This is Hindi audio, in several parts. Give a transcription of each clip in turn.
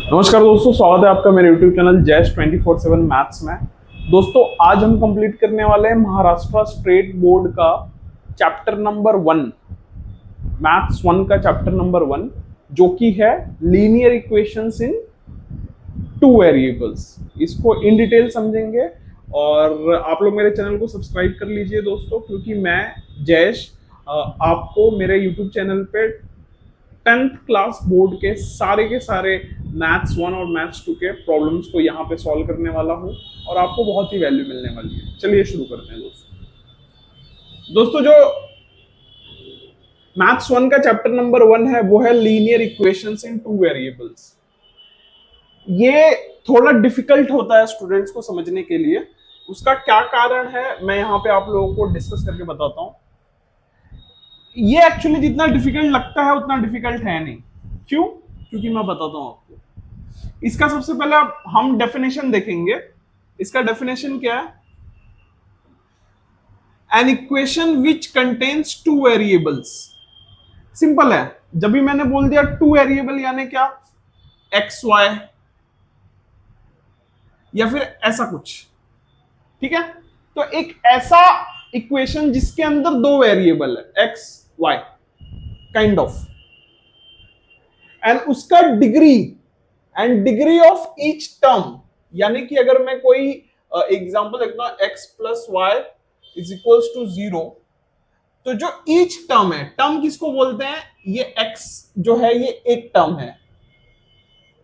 नमस्कार दोस्तों, स्वागत है आपका मेरे YouTube चैनल जैश 24/7 मैथ्स में। दोस्तों आज हम कंप्लीट करने वाले हैं महाराष्ट्र स्टेट बोर्ड का चैप्टर नंबर 1, मैथ्स 1 का चैप्टर नंबर 1, जो कि है लीनियर इक्वेशंस इन टू वेरिएबल्स। इसको इन डिटेल समझेंगे और आप लोग मेरे चैनल को सब्सक्राइब कर लीजिए दोस्तों, क्योंकि मैं जैश आपको मेरे YouTube चैनल पे 10th क्लास बोर्ड के सारे मैथ्स 1 और मैथ्स 2 के प्रॉब्लम्स को यहाँ पे सॉल्व करने वाला हूँ और आपको बहुत ही वैल्यू मिलने वाली है। चलिए शुरू करते हैं दोस्तों। जो मैथ्स 1 का चैप्टर नंबर 1 है वो है लीनियर इक्वेशंस इन टू वेरिएबल्स। ये थोड़ा डिफिकल्ट होता है स्टूडेंट्स को समझने के लिए। उसका क्या कारण है मैं यहाँ पे आप लोगों को डिस्कस करके बताता हूँ। ये एक्चुअली जितना डिफिकल्ट लगता है उतना डिफिकल्ट है नहीं। क्यों? क्योंकि मैं बताता हूं आपको। इसका सबसे पहले हम डेफिनेशन देखेंगे। इसका डेफिनेशन क्या है? N equation which contains two variables. Simple है। जब भी मैंने बोल दिया टू वेरिएबल यानी क्या, एक्स वाई या फिर ऐसा कुछ, ठीक है। तो एक ऐसा इक्वेशन जिसके अंदर दो वेरिएबल है, x y kind of, and उसका degree and degree of each term, यानी कि अगर मैं कोई एग्जांपल देखता हूं, x plus y is equals to 0, तो जो ईच टर्म है, टर्म किसको बोलते हैं? ये एक्स जो है ये एक टर्म है,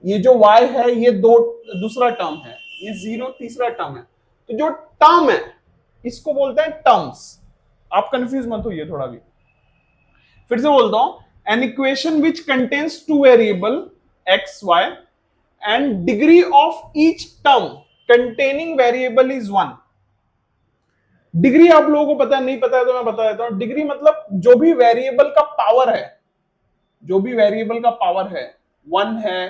ये जो वाई है ये दूसरा टर्म है, ये 0 तीसरा टर्म है। तो जो टर्म है इसको बोलते हैं टर्म्स। आप कंफ्यूज मत होइए थोड़ा भी। फिर से बोलता हूं, an equation which contains two variable x y and degree of each term containing variable is 1। Degree आप लोगों को पता है, नहीं पता है तो मैं बता देता हूं। डिग्री मतलब जो भी वेरिएबल का पावर है, जो भी वेरिएबल का पावर है, 1 है,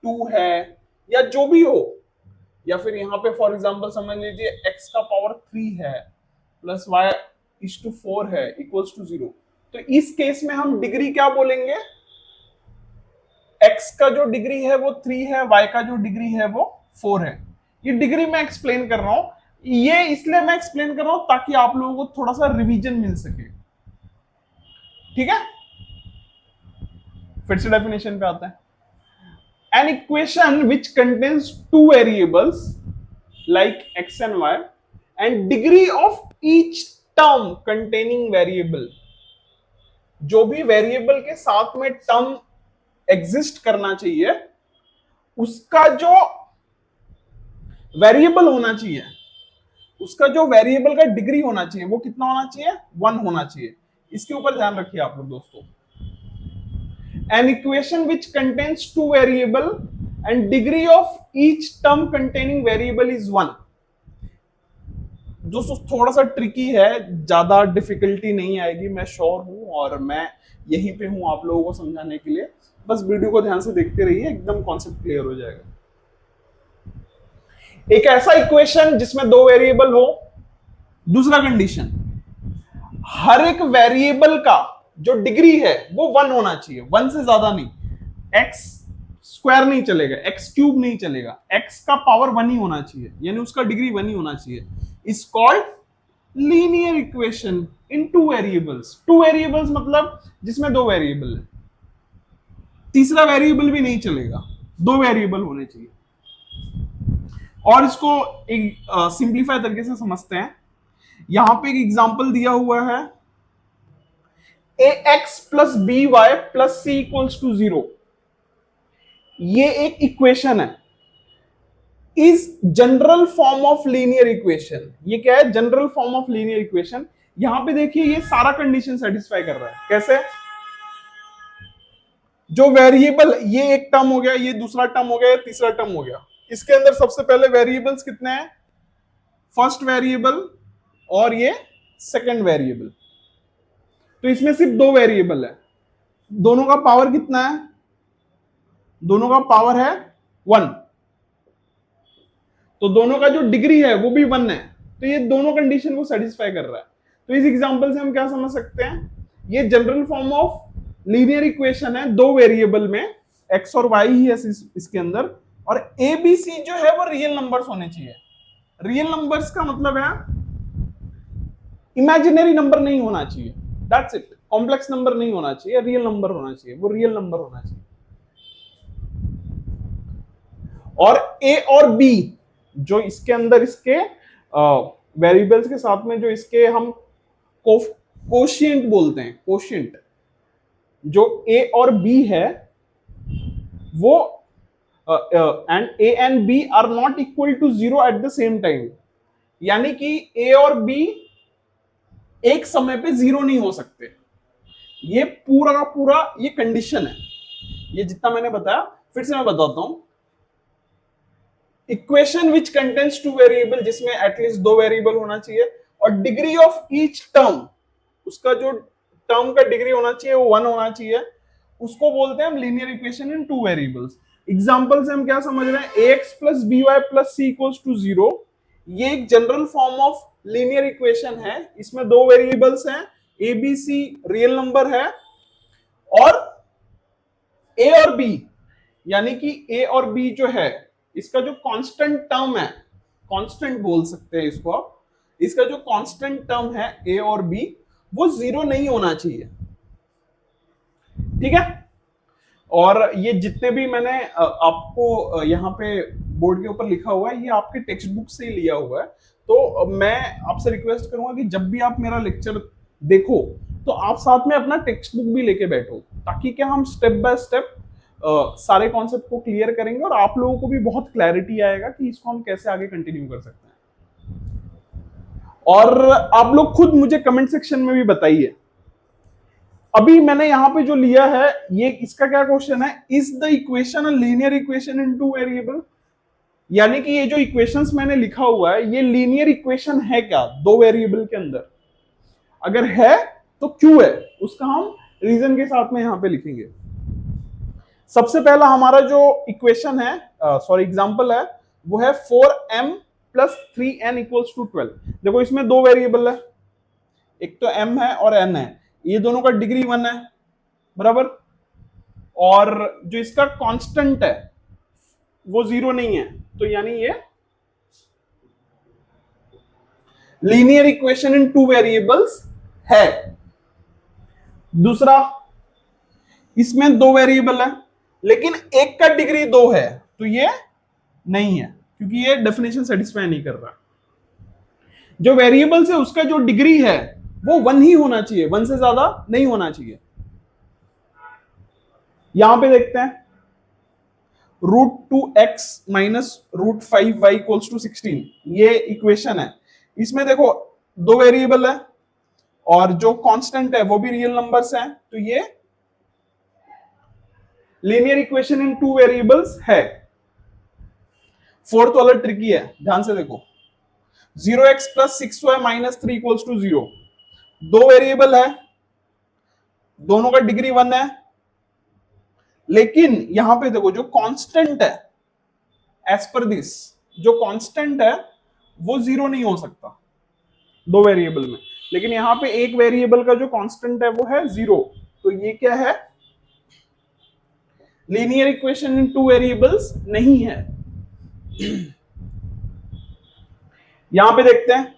2 है या जो भी हो, या फिर यहां पे फॉर एग्जांपल समझ लीजिए x का पावर 3 है प्लस y इज टू 4 है इक्वल्स टू 0। तो इस केस में हम डिग्री क्या बोलेंगे? x का जो डिग्री है वो 3 है, y का जो डिग्री है वो 4 है। ये डिग्री मैं एक्सप्लेन कर रहा हूं, ये इसलिए मैं एक्सप्लेन कर रहा हूं ताकि आप लोगों को थोड़ा सा रिवीजन मिल सके, ठीक है। फिर से डेफिनेशन पे आता है। An equation which contains two variables like x and y and degree of each term containing variable, जो भी वेरिएबल के साथ में टर्म एग्जिस्ट करना चाहिए उसका जो वेरिएबल होना चाहिए, उसका जो वेरिएबल का डिग्री होना चाहिए वो कितना होना चाहिए? 1 होना चाहिए। इसके ऊपर ध्यान रखिए आप लोग दोस्तों। An equation which contains two variable and degree of each term containing variable is 1। दोस्तों थोड़ा सा ट्रिकी है, ज्यादा डिफिकल्टी नहीं आएगी, मैं श्योर हूं, और मैं यहीं पे हूं आप लोगों को समझाने के लिए। बस वीडियो को ध्यान से देखते रहिए, एकदम कॉन्सेप्ट क्लियर हो जाएगा। एक ऐसा इक्वेशन जिसमें दो वेरिएबल हो। दूसरा कंडीशन, हर एक वेरिएबल का जो डिग्री है वो 1 होना चाहिए, 1 से ज्यादा नहीं। एक्स स्क्वायर नहीं चलेगा, एक्स क्यूब नहीं चलेगा, एक्स का पावर 1 ही होना चाहिए, यानी उसका डिग्री 1 ही होना चाहिए। Is called linear equation in two variables. Two variables मतलब जिसमें दो वेरिएबल है, तीसरा वेरिएबल भी नहीं चलेगा, दो वेरिएबल होने चाहिए। और इसको एक सिंप्लीफाई तरीके से समझते हैं। यहां पे एक एग्जांपल दिया हुआ है, ax plus B y plus C equals to 0। ये एक इक्वेशन है, is general form of linear equation. ये क्या है? General form of linear equation. यहां पे देखिए ये सारा कंडीशन सेटिस्फाई कर रहा है। कैसे? जो वेरिएबल, ये एक टर्म हो गया, ये दूसरा टर्म हो गया, ये तीसरा टर्म हो गया। इसके अंदर सबसे पहले वेरिएबल्स कितने हैं? फर्स्ट वेरिएबल और ये सेकंड वेरिएबल। तो इसमें सिर्फ दो वेरिएबल है, दोनों का पावर कितना है? दोनों का पावर है 1। तो दोनों का जो डिग्री है वो भी 1 है। तो ये दोनों कंडीशन को सेटिस्फाई कर रहा है। तो इस एग्जांपल से हम क्या समझ सकते हैं? ये general form of linear equation है दो वेरिएबल में, एक्स और वाई ही है इसके अंदर, और ए बी सी जो है वो रियल नंबर्स होने चाहिए। रियल नंबर्स का मतलब है इमेजिनरी नंबर नहीं होना चाहिए, दैट्स इट। कॉम्प्लेक्स नंबर नहीं होना चाहिए, रियल नंबर होना चाहिए, वो रियल नंबर होना चाहिए। और ए और बी जो इसके अंदर इसके वेरिएबल्स के साथ में जो इसके हम कोशिएंट बोलते हैं, कोशिएंट जो ए और बी है वो and A and B are not equal to zero at the same time, यानी कि ए और बी एक समय पे जीरो नहीं हो सकते। ये पूरा का पूरा ये कंडीशन है। ये जितना मैंने बताया फिर से मैं बताता हूं। Equation which contains two variable, जिसमें एटलीस्ट दो वेरिएबल होना चाहिए, और डिग्री ऑफ ईच टर्म, उसका जो टर्म का डिग्री होना चाहिए वो 1 होना चाहिए, उसको बोलते हैं हम linear equation in two variables. Example से हम क्या समझ रहे हैं, ax plus B y plus C equals to 0, ये एक general form of linear equation है। इसमें दो वेरिएबल्स हैं, A B C real number है, और ए और बी यानी कि ए और बी जो है इसका जो कांस्टेंट टर्म है, कांस्टेंट बोल सकते हैं इसको आप, इसका जो कांस्टेंट टर्म है ए और बी वो जीरो नहीं होना चाहिए, ठीक है। और ये जितने भी मैंने आपको यहाँ पे बोर्ड के ऊपर लिखा हुआ है ये आपके टेक्स्ट बुक से ही लिया हुआ है। तो मैं आपसे रिक्वेस्ट करूंगा कि जब भी आप मेरा लेक्चर देखो तो आप साथ में अपना टेक्स्ट बुक भी लेके बैठो, ताकि क्या हम स्टेप बाय स्टेप सारे कॉन्सेप्ट को क्लियर करेंगे और आप लोगों को भी बहुत क्लैरिटी आएगा कि इसको हम कैसे आगे कंटिन्यू कर सकते हैं। और आप लोग खुद मुझे कमेंट सेक्शन में भी बताइए। अभी मैंने यहां पे जो लिया है ये इसका क्या क्वेश्चन है, is the equation a linear equation in two variable, यानी कि ये जो इक्वेशंस मैंने लिखा हुआ है ये लीनियर इक्वेशन है क्या दो वेरिएबल के अंदर, अगर है तो क्यों है, उसका हम रीजन के साथ में यहां पे लिखेंगे। सबसे पहला हमारा जो इक्वेशन है सॉरी एग्जांपल है वो है 4m plus 3n equals to 12। देखो इसमें दो वेरिएबल है, एक तो m है और n है, ये दोनों का डिग्री 1 है बराबर, और जो इसका कांस्टेंट है वो 0 नहीं है, तो यानी ये linear equation in two variables है। दूसरा, इसमें दो वेरिएबल है लेकिन एक का डिग्री 2 है, तो ये नहीं है क्योंकि ये डेफिनेशन सेटिस्फाई नहीं कर रहा। जो वेरिएबल्स है उसका जो डिग्री है वो 1 ही होना चाहिए, 1 से ज्यादा नहीं होना चाहिए। यहां पे देखते हैं √2x minus √5y equals to 16, ये इक्वेशन है। इसमें देखो दो वेरिएबल है और जो कांस्टेंट है वो भी रियल नंबर्स हैं, तो ये linear equation in two variables है। फोर्थ वाला ट्रिकी है, ध्यान से देखो, 0x plus 6y minus 3 equals to 0, दो वेरिएबल है, दोनों का डिग्री 1 है, लेकिन यहां पे देखो जो कांस्टेंट है, एज पर दिस जो कांस्टेंट है वो 0 नहीं हो सकता दो वेरिएबल में, लेकिन यहां पे एक वेरिएबल का जो कांस्टेंट है वो है 0, तो ये क्या है, linear equation in two variables नहीं है। यहां पे देखते हैं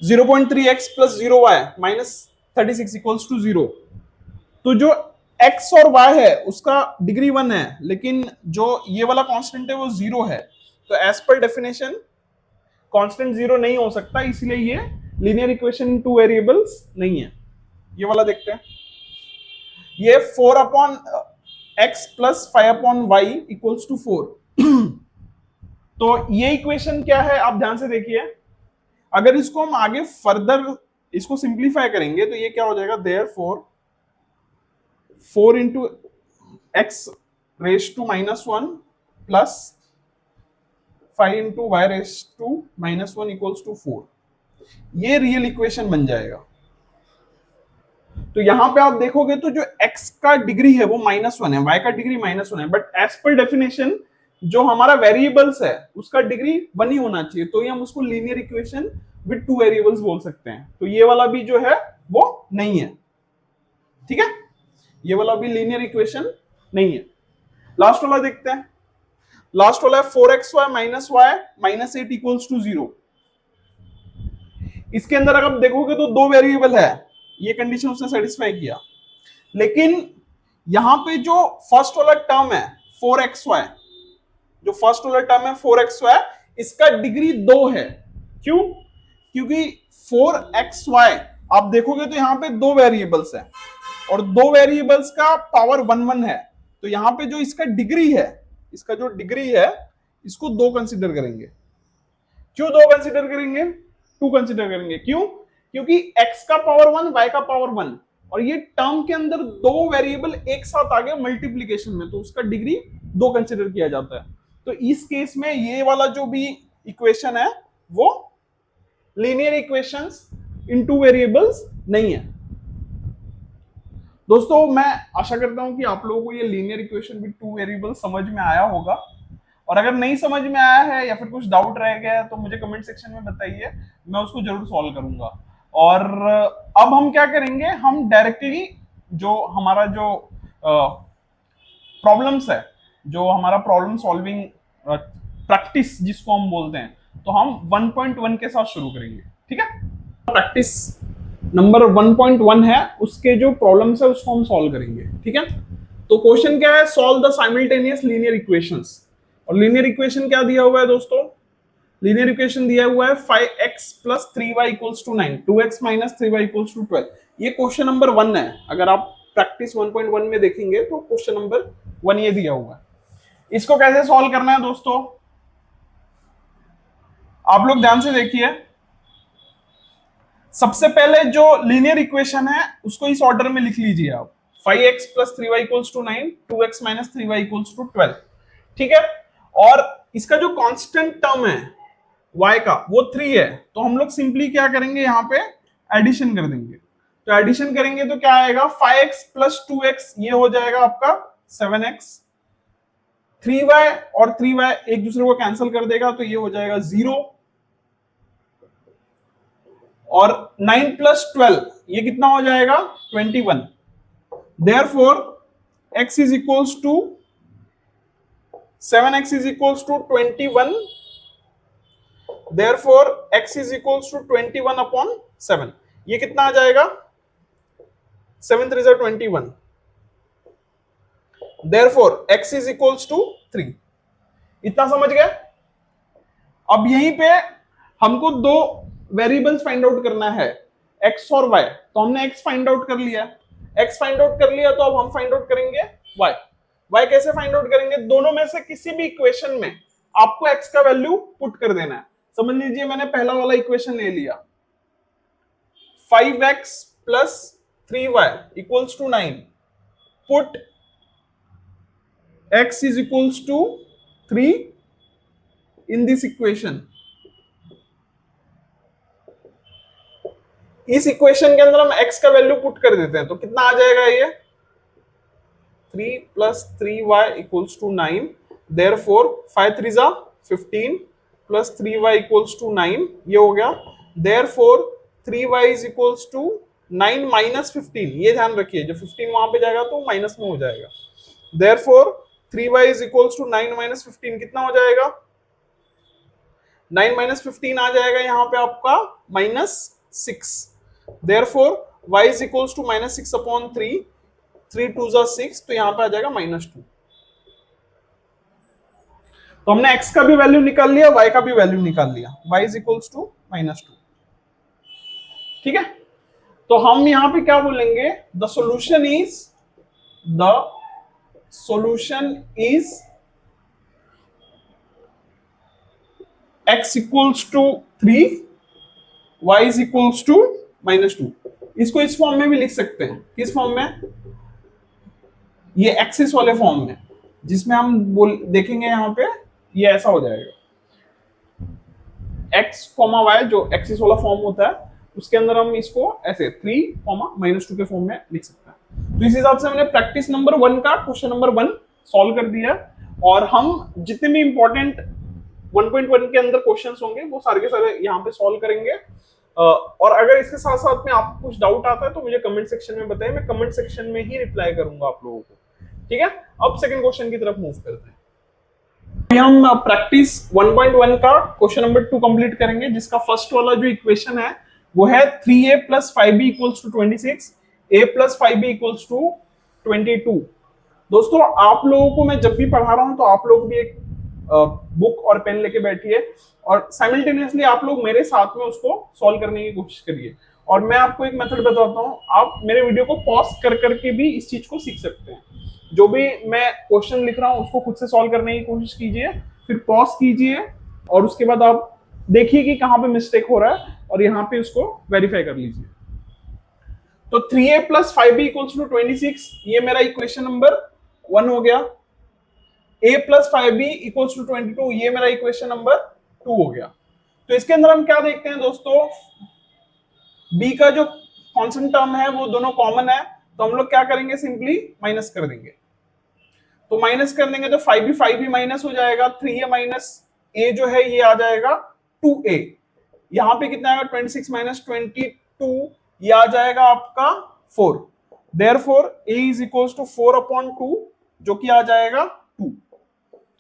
0.3x plus 0y minus 36 equals to 0, तो जो x और y है उसका डिग्री 1 है लेकिन जो ये वाला कांस्टेंट है वो 0 है, तो एज पर डेफिनेशन कांस्टेंट 0 नहीं हो सकता, इसलिए ये linear equation in two variables नहीं है। ये वाला देखते हैं, ये 4 upon x plus 5 upon y equals to 4, तो ये इक्वेशन क्या है आप ध्यान से देखिए। अगर इसको हम आगे फर्दर इसको सिंप्लीफाई करेंगे तो ये क्या हो जाएगा, therefore 4 into x raise to minus 1 plus 5 into y raise to minus 1 equals to 4, ये रियल इक्वेशन बन जाएगा। तो यहां पे आप देखोगे तो जो x का डिग्री है वो -1 है, y का डिग्री -1 है, बट एज पर डेफिनेशन जो हमारा वेरिएबल्स है उसका डिग्री 1 ही होना चाहिए, तो ये हम उसको linear equation with two variables बोल सकते हैं। तो ये वाला भी जो है वो नहीं है, ठीक है, ये वाला भी लीनियर इक्वेशन नहीं है। लास्ट वाला देखते हैं। लास्ट वाला है 4xy minus y minus 8 equals to 0। इसके अंदर अगर आप देखोगे तो दो वेरिएबल है, ये कंडीशन उसने सेटिस्फाई किया। लेकिन यहां पे जो फर्स्ट वाला टर्म है 4xy, जो फर्स्ट वाला टर्म है 4xy, इसका डिग्री 2 है। क्यों? क्योंकि 4xy आप देखोगे तो यहां पे दो वेरिएबल्स है और दो वेरिएबल्स का पावर 1 1 है, तो यहां पे जो इसका डिग्री है, इसका जो डिग्री है, इसको 2 कंसीडर करेंगे। क्यों 2 कंसीडर करेंगे? 2 कंसीडर करेंगे। क्यों? क्योंकि x का पावर 1 y का पावर 1 और ये टर्म के अंदर दो वेरिएबल एक साथ आ गए मल्टीप्लीकेशन में, तो उसका डिग्री 2 कंसीडर किया जाता है। तो इस केस में ये वाला जो भी इक्वेशन है वो लीनियर इक्वेशंस इन 2 वेरिएबल्स नहीं है। दोस्तों मैं आशा करता हूं कि आप लोगों को ये लीनियर इक्वेशन विद 2 वेरिएबल समझ में आया होगा, और अगर नहीं समझ में आया है या फिर कुछ डाउट रह गया है तो मुझे कमेंट सेक्शन में बताइए, मैं उसको जरूर सॉल्व करूंगा। और अब हम क्या करेंगे, हम डायरेक्टली जो हमारा जो प्रॉब्लम्स है, जो हमारा प्रॉब्लम सॉल्विंग प्रैक्टिस जिसको हम बोलते हैं, तो हम 1.1 के साथ शुरू करेंगे। ठीक है, प्रैक्टिस नंबर 1.1 है, उसके जो प्रॉब्लम्स है उसको हम सॉल्व करेंगे। ठीक है, तो क्वेश्चन क्या है, solve the simultaneous linear equations. और लीनियर इक्वेशन क्या दिया हुआ है दोस्तों? लीनियर इक्वेशन दिया हुआ है 5x plus 3y equals to 9, 2x minus 3y equals to 12। ये क्वेश्चन नंबर 1 है। अगर आप प्रैक्टिस 1.1 में देखेंगे तो क्वेश्चन नंबर 1 ये दिया हुआ है। इसको कैसे सॉल्व करना है दोस्तों, आप लोग ध्यान से देखिए। सबसे पहले जो लीनियर इक्वेशन है उसको इस ऑर्डर में लिख लीजिए आप, 5x plus 3y equals to 9, 2x minus 3y equals to 12। ठीक है, और इसका जो कांस्टेंट टर्म है y का वो 3 है, तो हम लोग सिंपली क्या करेंगे, यहाँ पे एडिशन कर देंगे। तो एडिशन करेंगे तो क्या आएगा, 5x प्लस 2x ये हो जाएगा आपका 7x, 3y और 3y एक दूसरे को कैंसिल कर देगा तो ये हो जाएगा 0, और 9 प्लस 12 ये कितना हो जाएगा 21। Therefore x is equals to 7x is equals to 21, therefore x is equals to 21 upon 7। ये कितना आ जाएगा, 7 3 21, therefore x is equals to 3। इतना समझ गए? अब यहीं पे हमको दो वेरिएबल्स फाइंड आउट करना है, x और y। तो हमने x फाइंड आउट कर लिया, x फाइंड आउट कर लिया, तो अब हम फाइंड आउट करेंगे y। y कैसे फाइंड आउट करेंगे, दोनों में से किसी भी इक्वेशन में आपको x का वैल्यू पुट कर देना है। समझ लीजिए मैंने पहला वाला इक्वेशन ले लिया, 5x plus 3y equals to 9, put x is equals to 3 in this equation. इस इक्वेशन के अंदर हम x का वैल्यू पुट कर देते हैं, तो कितना आ जाएगा, ये 3 plus 3y equals to 9, therefore 5 3 जा 15 plus 3y equals to 9, ये हो गया। therefore 3y is equals to 9 minus 15, ये ध्यान रखिए, जब 15 वहां पे जाएगा तो माइनस में हो जाएगा। therefore 3y is equals to 9 minus 15 कितना हो जाएगा, 9 minus 15 आ जाएगा यहाँ पे आपका -6। therefore y is equals to -6 upon 3, 3 2 6, तो यहां पे आ जाएगा -2। तो हमने x का भी वैल्यू निकाल लिया, y का भी वैल्यू निकाल लिया, y इज इक्वल्स टू -2। ठीक है, तो हम यहां पे क्या बोलेंगे, the solution is x equals to 3, y is equals to -2। इसको इस फॉर्म में भी लिख सकते हैं, किस फॉर्म में, ये एक्सिस वाले फॉर्म में, जिसमें हम देखेंगे यहाँ पे ये ऐसा हो जाएगा, x, y जो एक्सिस वाला फॉर्म होता है उसके अंदर हम इसको ऐसे 3, -2 के फॉर्म में लिख सकते हैं। तो इस हिसाब से हमने प्रैक्टिस नंबर 1 का क्वेश्चन नंबर 1 सॉल्व कर दिया, और हम जितने भी इंपॉर्टेंट 1.1 के अंदर क्वेश्चंस होंगे वो सारे के सारे यहाँ पे सॉल्व करेंगे। और अगर इसके साथ साथ में आपको कुछ डाउट आता है तो मुझे कमेंट सेक्शन में बताइए, मैं कमेंट सेक्शन में ही रिप्लाई करूंगा आप लोगों को। ठीक है, अब सेकंड क्वेश्चन की तरफ मूव करते हैं। अभी हम प्रैक्टिस 1.1 का क्वेश्चन नंबर 2 कंप्लीट करेंगे, जिसका फर्स्ट वाला जो इक्वेशन है वो है 3a plus 5b equals to 26, a plus 5b equals to 22। दोस्तों आप लोगों को मैं जब भी पढ़ा रहा हूं तो आप लोग भी एक बुक और पेन लेके बैठिए और साइमल्टेनियसली आप लोग मेरे साथ में उसको सॉल्व करने की कोशिश करिए। और मैं आपको एक मेथड बताता हूं, आप मेरे वीडियो को पॉज कर करके भी इस चीज को सीख सकते हैं। जो भी मैं क्वेश्चन लिख रहा हूं उसको खुद से सॉल्व करने की कोशिश कीजिए, फिर पॉज कीजिए और उसके बाद आप देखिए कि कहां पे मिस्टेक हो रहा है और यहाँ पे उसको वेरीफाई कर लीजिए। तो 3a plus 5b equals to 26, ये मेरा इक्वेशन नंबर 1 हो गया। a plus 5b equals to 22, ये मेरा इक्वेशन नंबर 2 हो गया। तो इसके अंदर हम क्या देखते हैं दोस्तों, b का जो कांस्टेंट टर्म है वो दोनों कॉमन है, तो हम लोग क्या करेंगे, सिंपली माइनस कर देंगे। तो माइनस कर देंगे तो 5b माइनस हो जाएगा, 3a माइनस a जो है ये आ जाएगा 2a। यहाँ पे कितना आएगा, 26 माइनस 22, ये आ जाएगा आपका 4। Therefore a is equals to 4/2, जो कि आ जाएगा 2।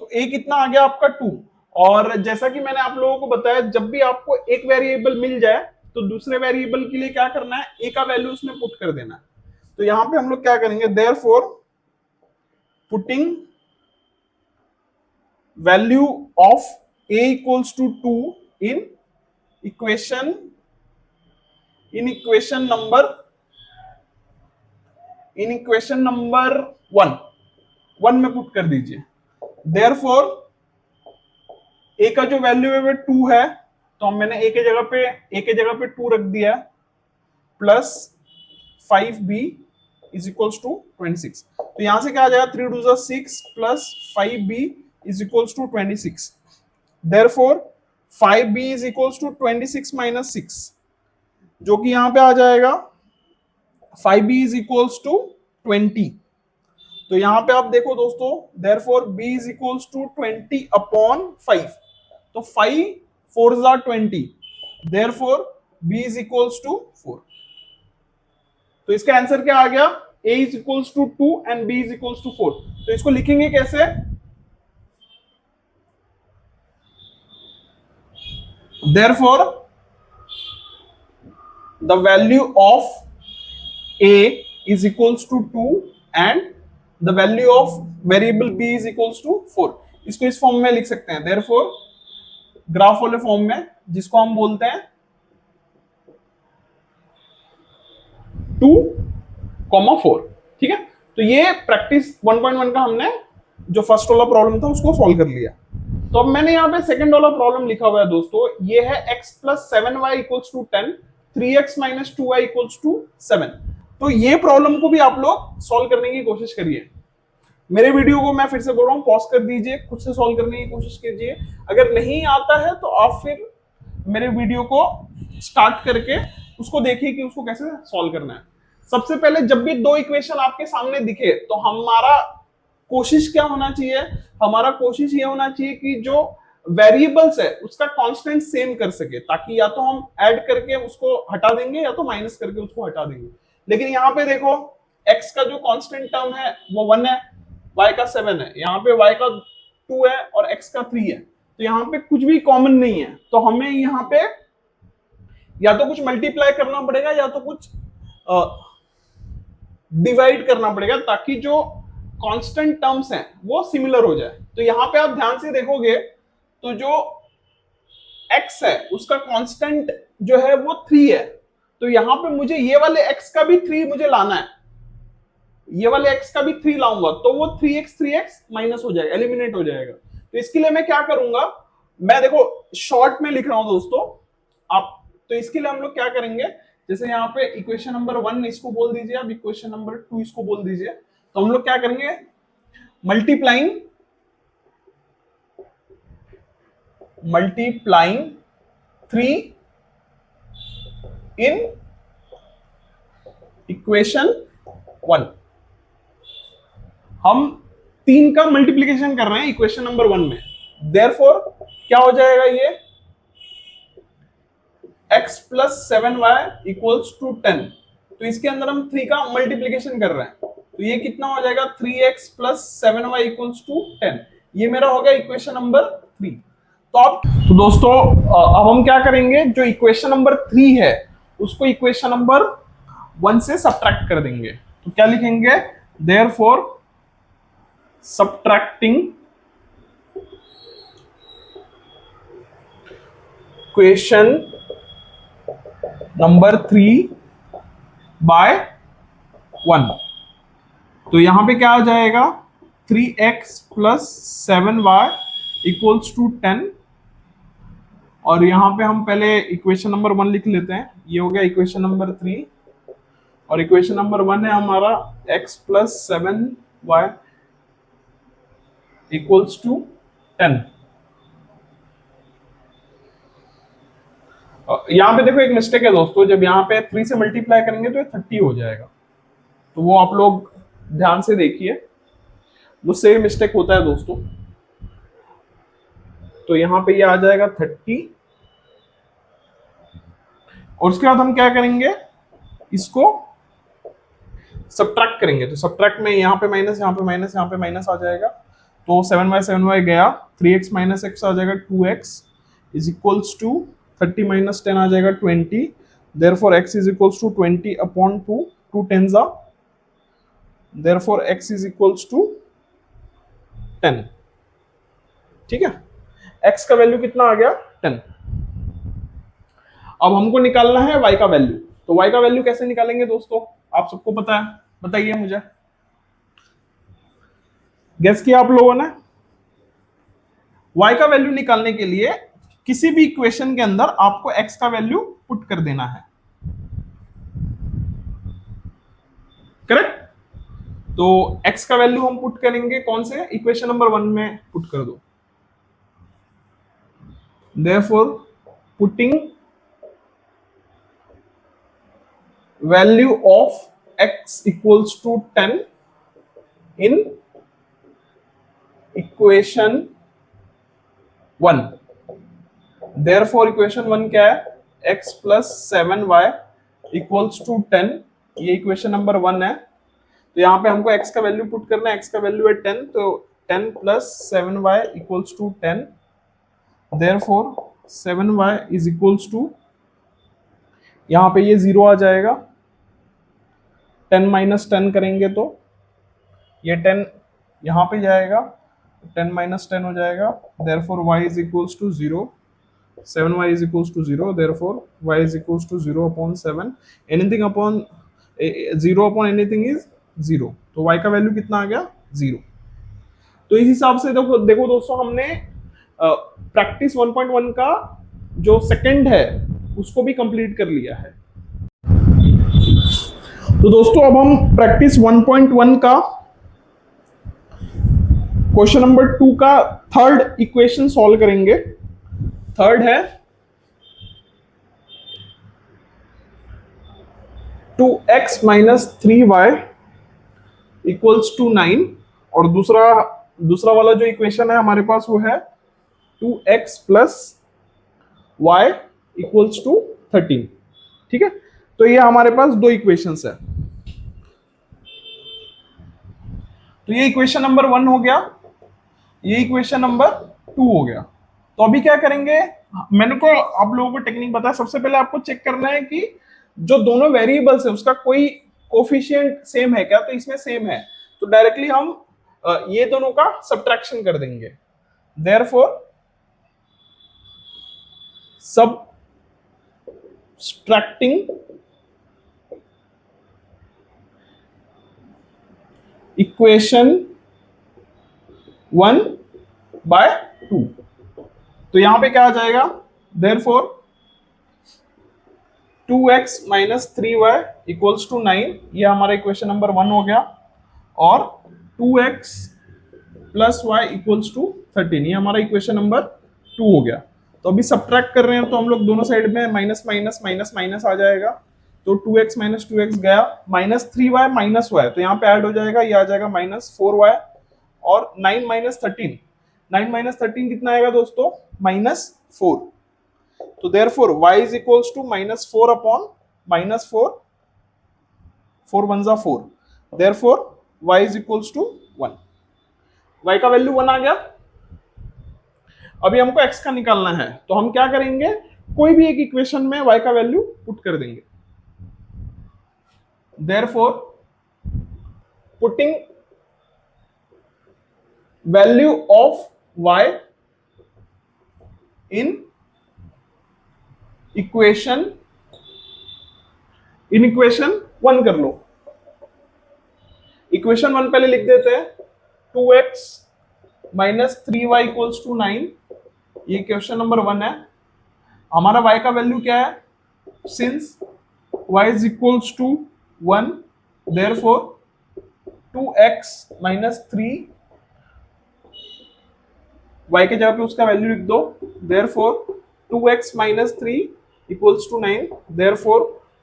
तो a कितना आ गया आपका 2। और जैसा कि मैंने आप लोगों को बताया, जब भी आपको एक वेरिएबल मिल जाए तो दूसरे वेरिएबल के लिए क्या करना है, a का वैल्यू उसमें पुट कर देना है। तो यहां पे हम लोग क्या करेंगे, therefore putting value of a equals to 2 in equation number 1 में पुट कर दीजिए। देयरफॉर a का जो वैल्यू है वो 2 है, तो मैंने a के जगह पे 2 रख दिया, plus 5b is equals to 26। तो यहां से क्या आ जाएगा, 3 2 6 plus 5b is equals to 26। Therefore 5b is equals to 26 minus 6, जो कि यहां पे आ जाएगा 5b इज इक्वल्स टू 20। तो यहां पे आप देखो दोस्तों, therefore b is equals to 20/5। तो 5 4s are 20, therefore b is equals to 4। तो इसका आंसर क्या आ गया, a is equals to 2 and b is equals to 4। तो इसको लिखेंगे कैसे, therefore the value of a is equals to 2 and the value of variable b is equals to 4। इसको इस फॉर्म में लिख सकते हैं, therefore ग्राफ वाले फॉर्म में, जिसको हम बोलते हैं 2,4। ठीक है, तो ये प्रैक्टिस 1.1 का हमने जो फर्स्ट वाला प्रॉब्लम था उसको सॉल्व कर लिया। तो अब मैंने यहाँ पे सेकंड वाला प्रॉब्लम लिखा हुआ है दोस्तों, ये है x plus 7y equals to 10, 3x minus 2y equals to 7। तो ये प्रॉब्लम को भी आप लोग सॉल्व करने की कोशिश करिए। मेरे वीडियो को मैं फिर से बोल रहा हूँ, पॉज कर दीजिए, खुद से सॉल्व करने की कोशिश कीजिए। अगर नहीं आता है तो आप फिर मेरे वीडियो को स्टार्ट करके उसको देखिए कि उसको कैसे सॉल्व करना है। सबसे पहले जब भी दो इक्वेशन आपके सामने दिखे तो हमारा कोशिश क्या होना चाहिए, हमारा कोशिश ये होना चाहिए कि जो वेरिएबल्स है उसका कांस्टेंट सेम कर सके, ताकि या तो हम ऐड करके उसको हटा देंगे या तो माइनस करके उसको हटा देंगे। लेकिन यहाँ पे देखो, x का जो कांस्टेंट टर्म है वो 1 है, y का 7 है, यहाँ पे y का 2 है और x का 3 है। तो यहाँ पे कुछ भी कॉमन नहीं है, तो हमें यहाँ पे या तो कुछ मल्टीप्लाई करना पड़ेगा या तो कुछ डिवाइड करना पड़ेगा, ताकि जो कांस्टेंट टर्म्स हैं वो सिमिलर हो जाए। तो यहाँ पे आप ध्यान से देखोगे तो जो x है उसका कांस्टेंट जो है वो 3 है, तो यहाँ पे मुझे ये वाले x का भी 3 मुझे लाना है, ये वाले x का भी 3 लाऊंगा तो वो 3x माइनस हो जाएगा, एलिमिनेट हो जाएगा। तो इसके लिए मैं क्या करूंगा, मैं देखो शॉर्ट में लिख रहा हूं दोस्तों आप, तो इसके लिए हम लोग क्या करेंगे, जैसे यहाँ पे इक्वेशन नंबर 1 इसको बोल दीजिए, अब इक्वेशन नंबर 2 इसको बोल दीजिए। तो हम लोग क्या करेंगे, मल्टीप्लाइंग 3 इन इक्वेशन 1। हम 3 का मल्टीप्लीकेशन कर रहे हैं इक्वेशन नंबर 1 में, देयरफॉर क्या हो जाएगा, ये x plus 7y equals to 10। तो इसके अंदर हम 3 का मल्टीप्लीकेशन कर रहे हैं, तो ये कितना हो जाएगा 3x plus 7y equals to 10। ये मेरा हो गया इक्वेशन नंबर 3। तो दोस्तों अब हम क्या करेंगे, जो इक्वेशन नंबर 3 है उसको इक्वेशन नंबर 1 से सब्ट्रैक्ट कर देंगे। तो क्या लिखेंगे, therefore subtracting equation number 3 by 1। तो यहां पे क्या आ जाएगा 3x plus 7y equals to 10। और यहां पे हम पहले इक्वेशन नंबर 1 लिख लेते हैं। ये हो गया इक्वेशन नंबर 3 और इक्वेशन नंबर 1 है हमारा x plus 7y equals to 10। यहां पे देखो एक मिस्टेक है दोस्तों, जब यहां पे 3 से मल्टीप्लाई करेंगे तो ये 30 हो जाएगा, तो वो आप लोग ध्यान से देखिए, मुझसे ये मिस्टेक होता है दोस्तों। तो यहां पे ये आ जाएगा 30 और उसके बाद हम क्या करेंगे, इसको सब्ट्रैक्ट करेंगे। तो सब्ट्रैक्ट में यहाँ पे माइनस, यहाँ पे माइनस, यहाँ पे माइनस आ जाएगा। तो 7y गया, 3x माइनस x आ जाएगा 2x is equals to 30 minus 10 आ जाएगा 20। Therefore x is equals to 20 upon 2, 2 10s आ, therefore x is equals to 10। ठीक है, x का वैल्यू कितना आ गया 10। अब हमको निकालना है y का वैल्यू। तो y का वैल्यू कैसे निकालेंगे दोस्तों, आप सबको पता है, बताइए मुझे। गेस किया आप लोगों ने। y का वैल्यू निकालने के लिए किसी भी इक्वेशन के अंदर आपको x का वैल्यू पुट कर देना है, करेक्ट। तो x का वैल्यू हम पुट करेंगे कौन से, इक्वेशन नंबर 1 में पुट कर दो। Therefore putting value of x equals to 10 in equation 1। Therefore equation 1 क्या है, x plus 7y equals to 10। ये इक्वेशन नंबर 1 है। तो यहाँ पे हमको x का वैल्यू पुट करना है, x का वैल्यू है 10, तो 10 plus 7y equals to 10। Therefore 7y is equals to, यहाँ पे ये 0 आ जाएगा, 10 माइनस 10 करेंगे तो ये 10 यहाँ पे जाएगा, 10 माइनस 10 हो जाएगा। Therefore y is equals to 0, 7y is equals to 0, therefore y is equals to 0 upon 7, anything upon 0 upon anything is 0। तो y का वैल्यू कितना आ गया 0। तो इस हिसाब से देखो देखो दोस्तों, हमने प्रैक्टिस 1.1 का जो सेकंड है उसको भी कंप्लीट कर लिया है। तो दोस्तों अब हम प्रैक्टिस 1.1 का क्वेश्चन नंबर 2 का थर्ड इक्वेशन सॉल्व करेंगे। थर्ड है 2x minus 3y equals to 9 और दूसरा वाला जो इक्वेशन है हमारे पास वो है 2x plus y equals to 13। ठीक है, तो ये हमारे पास दो इक्वेशंस है। तो ये इक्वेशन नंबर 1 हो गया, ये इक्वेशन नंबर 2 हो गया। तो अभी क्या करेंगे, मैंने को आप लोगों को टेक्निक बताया। सबसे पहले आपको चेक करना है कि जो दोनों वेरिएबल्स है उसका कोई कोफिशिएंट सेम है क्या, तो इसमें सेम है तो डायरेक्टली हम ये दोनों का सब्ट्रैक्शन कर देंगे। Therefore subtracting equation 1 by 2। तो यहां पे क्या आ जाएगा, therefore 2x minus 3y equals to 9, ये हमारा इक्वेशन नंबर 1 हो गया। और 2x plus y equals to 13, ये हमारा इक्वेशन नंबर 2 हो गया। तो अभी सब्ट्रैक्ट कर रहे हैं तो हम लोग दोनों साइड में माइनस माइनस माइनस माइनस आ जाएगा। तो 2x माइनस 2x गया, माइनस 3y माइनस y, तो यहाँ पे ऐड हो जाएगा, ये आ जाएगा माइनस 4y। और 9 माइनस 13, 9 माइनस 13 कितना आएगा दोस्तों, माइनस 4। तो therefore y is equals to minus 4 upon minus 4, 4 1 जा 4। Therefore y is equals to 1। y का वैल्यू 1 आ गया। अभी हमको x का निकालना है, तो हम क्या करेंगे, कोई भी एक इक्वेशन में y का वैल्यू पुट कर देंगे। Therefore putting value of y in equation 1 कर लो। इक्वेशन 1 पहले लिख देते हैं, 2x minus 3y equals to 9। ये क्वेश्चन नंबर 1 है। हमारा y का वैल्यू क्या है, since y is equals to 1, therefore 2x minus 3, y के जगह पे उसका वैल्यू लिख दो, therefore 2x minus 3 equals to 9, therefore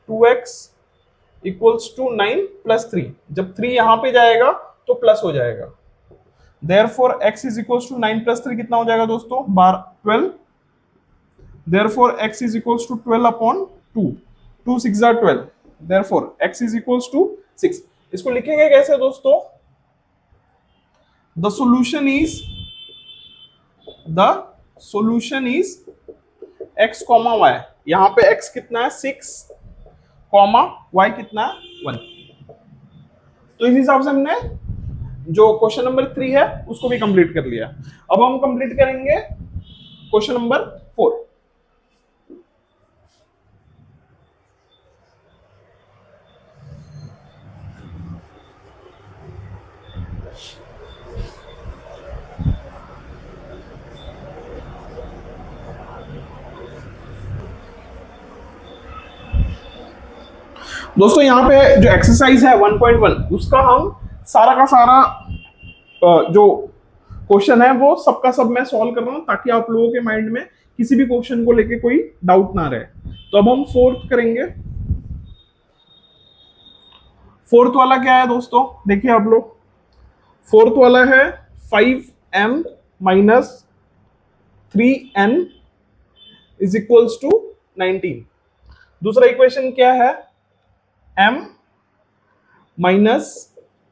2x equals to 9 plus 3। जब 3 यहां पे जाएगा तो प्लस हो जाएगा, therefore x is equals to 9 plus 3 कितना हो जाएगा दोस्तों, 12। Therefore x is equals to 12 upon 2, 2 6 are 12, therefore x is equals to 6। इसको लिखेंगे कैसे दोस्तों, the solution is x comma y। यहां पे x कितना है 6 कॉमा y कितना है 1। तो इस हिसाब से हमने जो क्वेश्चन नंबर 3 है उसको भी कंप्लीट कर लिया। अब हम कंप्लीट करेंगे क्वेश्चन नंबर 4। दोस्तों यहाँ पे जो एक्सरसाइज है 1.1 उसका हम सारा का सारा जो क्वेश्चन है वो सबका सब मैं सॉल्व कर रहा हूँ, ताकि आप लोगों के माइंड में किसी भी क्वेश्चन को लेके कोई डाउट ना रहे। तो अब हम फोर्थ करेंगे। फोर्थ वाला क्या है दोस्तों, देखिए आप लोग, फोर्थ वाला है 5m minus 3n is equals to 19। दूसरा इक्वेशन क्या है, m minus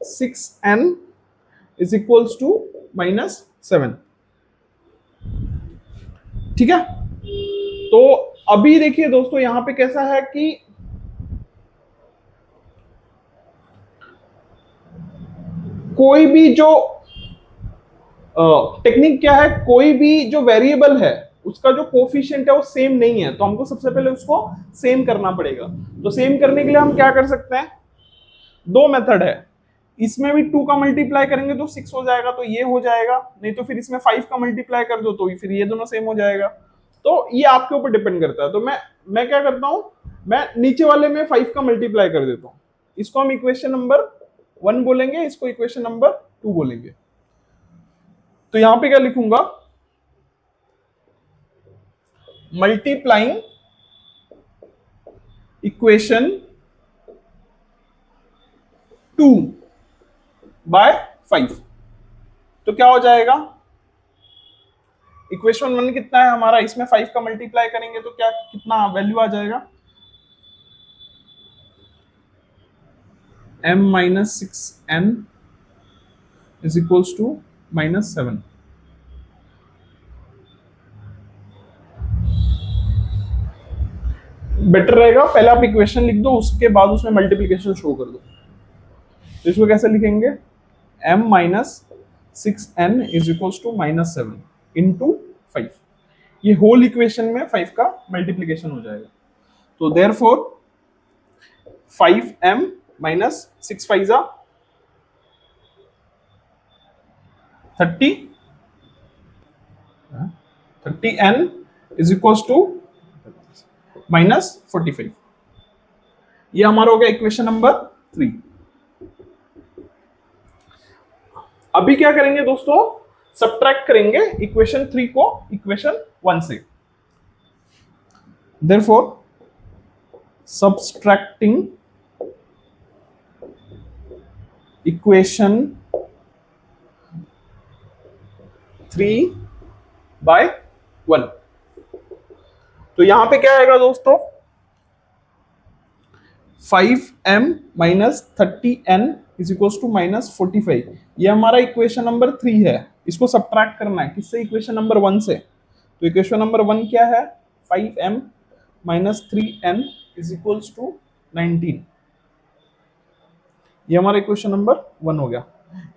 6n is equals to minus 7। ठीक है, तो अभी देखिए दोस्तों यहां पे कैसा है कि कोई भी जो टेक्निक क्या है, कोई भी जो वेरिएबल है उसका जो कोफिशिएंट है वो सेम नहीं है, तो हमको सबसे पहले उसको सेम करना पड़ेगा। तो सेम करने के लिए हम क्या कर सकते हैं, दो मेथड है। इसमें भी 2 का मल्टीप्लाई करेंगे तो 6 हो जाएगा, तो ये हो जाएगा, नहीं तो फिर इसमें 5 का मल्टीप्लाई कर दो तो फिर ये दोनों सेम हो जाएगा। तो ये आपके ऊपर डिपेंड करता है। तो मैं क्या करता हूं, मैं नीचे वाले में 5 का मल्टीप्लाई कर देता हूं। इसको हम इक्वेशन नंबर 1 बोलेंगे, इसको इक्वेशन नंबर 2 बोलेंगे। तो यहां पे क्या लिखूंगा, मल्टीप्लाइंग इक्वेशन 2 बाय 5। तो क्या हो जाएगा, इक्वेशन 1 कितना है हमारा, इसमें 5 का मल्टीप्लाई करेंगे तो क्या कितना वैल्यू आ जाएगा, m minus 6n is equals to minus 7। Better रहेगा पहले आप इक्वेशन लिख दो, उसके बाद उसमें मल्टीप्लिकेशन शो कर दो। तो इसको कैसे लिखेंगे, m minus 6n is equals to minus 7 into 5। ये होल इक्वेशन में 5 का मल्टीप्लिकेशन हो जाएगा। तो देयरफॉर 5m माइनस 6 5 जा 30, 30n is equals to minus 45। ये हमारा हो गया इक्वेशन नंबर 3। अभी क्या करेंगे दोस्तों, सब्ट्रैक्ट करेंगे इक्वेशन 3 को इक्वेशन 1 से। Therefore subtracting equation 3 by 1। तो यहां पे क्या आएगा दोस्तों, 5m minus 30n is equals to -45। ये हमारा इक्वेशन नंबर 3 है। इसको सब्ट्रैक्ट करना है किससे? इक्वेशन नंबर 1 से। तो इक्वेशन नंबर 1 क्या है? 5m - 3n is equals to 19। ये हमारा इक्वेशन नंबर 1 हो गया।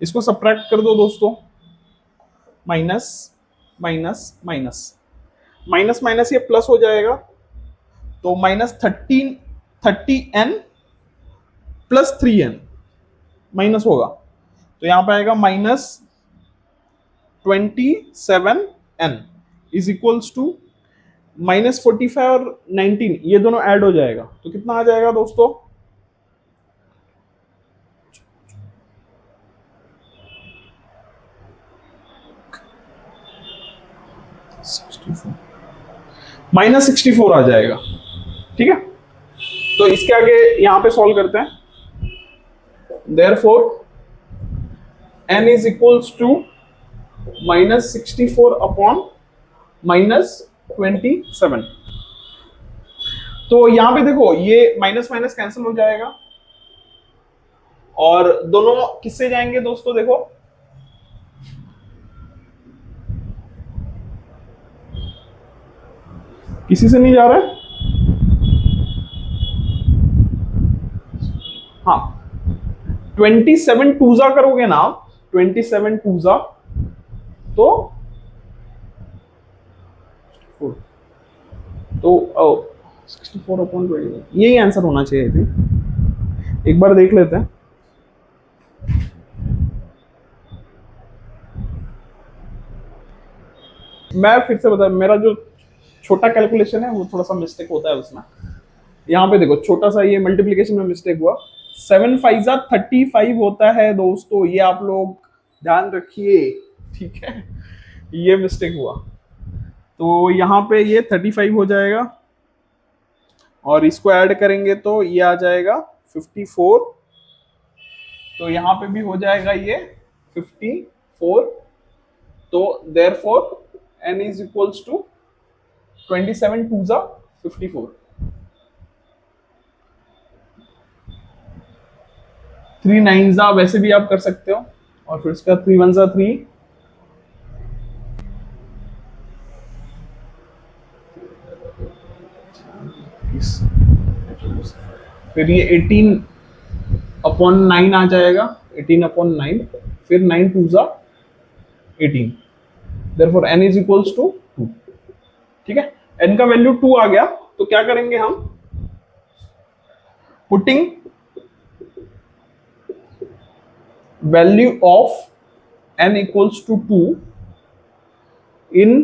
इसको सब्ट्रैक्ट कर दो दोस्तों, minus minus minus minus minus ये प्लस हो जाएगा, तो -30n + 3n माइनस होगा, तो यहां पे आएगा -27n इज इक्वल्स टू -45 और 19, ये दोनों ऐड हो जाएगा, तो कितना आ जाएगा दोस्तों? -64 आ जाएगा। ठीक है, तो इसके आगे यहां पे सॉल्व करते हैं। Therefore n is equals to -64 upon -27। तो यहां पे देखो ये माइनस माइनस कैंसिल हो जाएगा और दोनों किससे जाएंगे दोस्तों? देखो किसी से नहीं जा रहा है। हाँ, 27 टूजा करोगे ना आप, 27 टूजा तो तो 64 अपॉन 20, यही आंसर होना चाहिए थी। एक बार देख लेते हैं। मैं फिर से बता, मेरा जो छोटा कैलकुलेशन है वो थोड़ा सा मिस्टेक होता है उसमें। यहाँ पे देखो छोटा सा ये मल्टीप्लिकेशन में मिस्टेक हुआ। 7 5 35 होता है दोस्तों, ये आप लोग ध्यान रखिए, ठीक है, ये मिस्टेक हुआ। तो यहाँ पे ये 35 हो जाएगा और इसको ऐड करेंगे तो ये आ जाएगा 54। तो यहाँ पे भी हो जाएगा ये 54। तो therefore n is equals to 27 twos are 54, 3 9 वैसे भी आप कर सकते हो, और फिर उसका 3 1 3, फिर ये 18 अपॉन 9 आ जाएगा, 18 अपॉन 9, फिर 9 twos are 18। Therefore n is equals to 2। ठीक है, n का वैल्यू 2 आ गया, तो क्या करेंगे हम? Putting value of n equals to 2 in,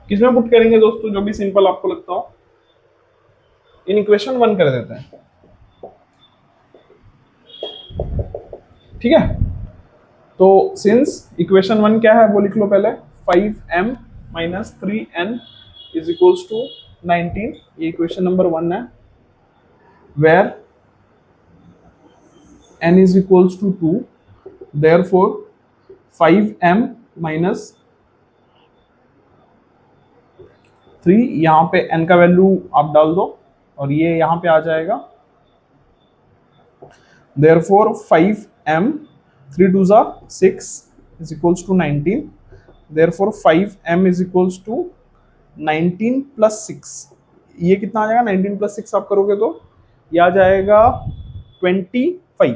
किसमें पुट करेंगे दोस्तों? जो भी सिंपल आपको लगता हो, इन इक्वेशन 1 कर देते हैं। ठीक है, तो सिंस इक्वेशन 1 क्या है वो लिख लो पहले, 5m - 3n is equals to 19, ये इक्वेशन नंबर 1 है, where n is equals to 2, therefore 5m - 3, यहाँ पे n का वैल्यू आप डाल दो और ये यहाँ पे आ जाएगा, therefore 5m 3 2 6 is equals to 19, therefore 5m is equals to 19 plus 6, ये कितना आ जाएगा? 19 plus 6 आप करोगे तो ये आ जाएगा 25,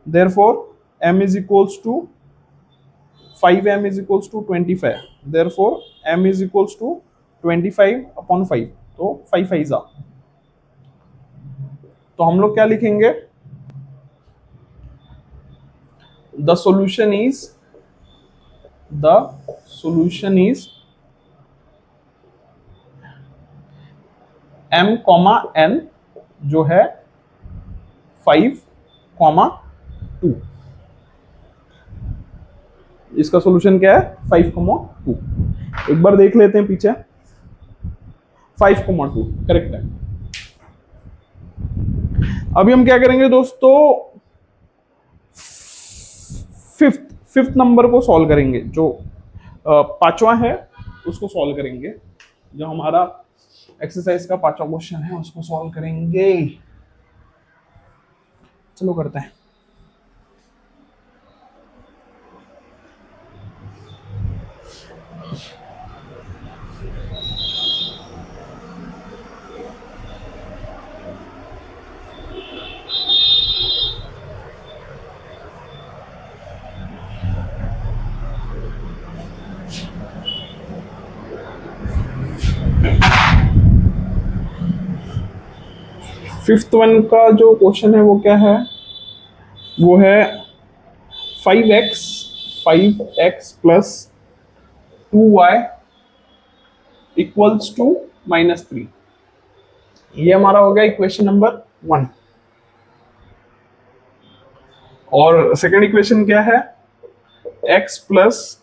therefore m is equals to 5m is equals to 25, therefore m is equals to 25 upon 5, तो 5 5 तो हम लोग क्या लिखेंगे? The solution is m, n जो है 5, 2। इसका सॉल्यूशन क्या है? 5, 2। एक बार देख लेते हैं पीछे, 5, 2 करेक्ट है। अभी हम क्या करेंगे दोस्तों? फिफ्थ नंबर को सॉल्व करेंगे, जो पांचवा है उसको सॉल्व करेंगे, जो हमारा एक्सरसाइज का पांचवा क्वेश्चन है उसको सॉल्व करेंगे। चलो करते हैं। फिफ्थ वन का जो क्वेश्चन है वो क्या है, वो है 5x plus 2y equals to -3। ये हमारा हो गया इक्वेशन नंबर 1। और सेकंड इक्वेशन क्या है, x plus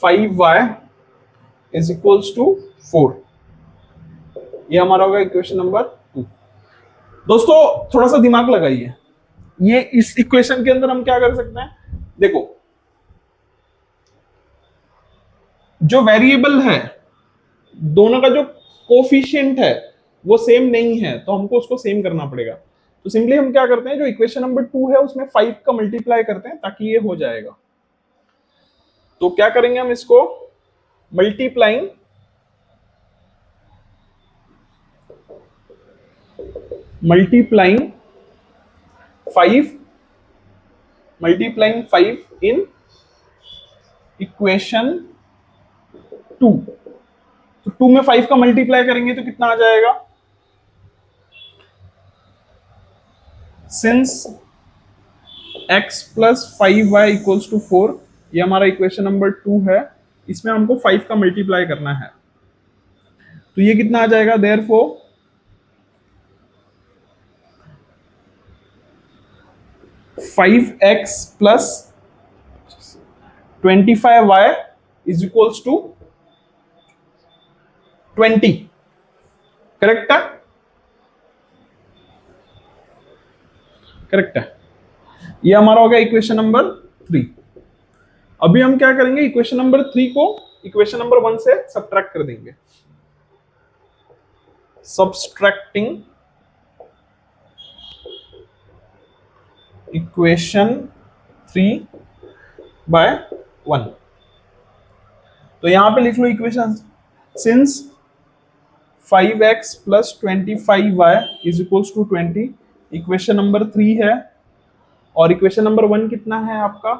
5y is equals to 4। ये हमारा होगा इक्वेशन नंबर 2। दोस्तों थोड़ा सा दिमाग लगाइए, ये इस इक्वेशन के अंदर हम क्या कर सकते हैं, देखो जो वेरिएबल है दोनों का जो कोफिशिएंट है वो सेम नहीं है, तो हमको उसको सेम करना पड़ेगा। तो सिंपली हम क्या करते हैं, जो इक्वेशन नंबर 2 है उसमें 5 का मल्टीप्लाई करते हैं ताकि ये हो जाएगा। तो क्या करेंगे हम इसको, मल्टीप्लाइंग 5 इन इक्वेशन 2। तो 2 में 5 का मल्टीप्लाई करेंगे तो कितना आ जाएगा, since x plus 5y equals to 4, ये हमारा इक्वेशन नंबर 2 है, इसमें हमको 5 का मल्टीप्लाई करना है। तो ये कितना आ जाएगा, therefore 5x plus 25y is equals to 20। Correct है, करेक्ट है। ये हमारा हो गया इक्वेशन नंबर 3। अभी हम क्या करेंगे, इक्वेशन नंबर 3 को इक्वेशन नंबर 1 से सब्ट्रैक्ट कर देंगे। Subtracting equation 3 by 1। तो यहां पे लिख लो equation, since 5x plus 25y is equals to 20, equation number 3 है। और इक्वेशन नंबर 1 कितना है आपका,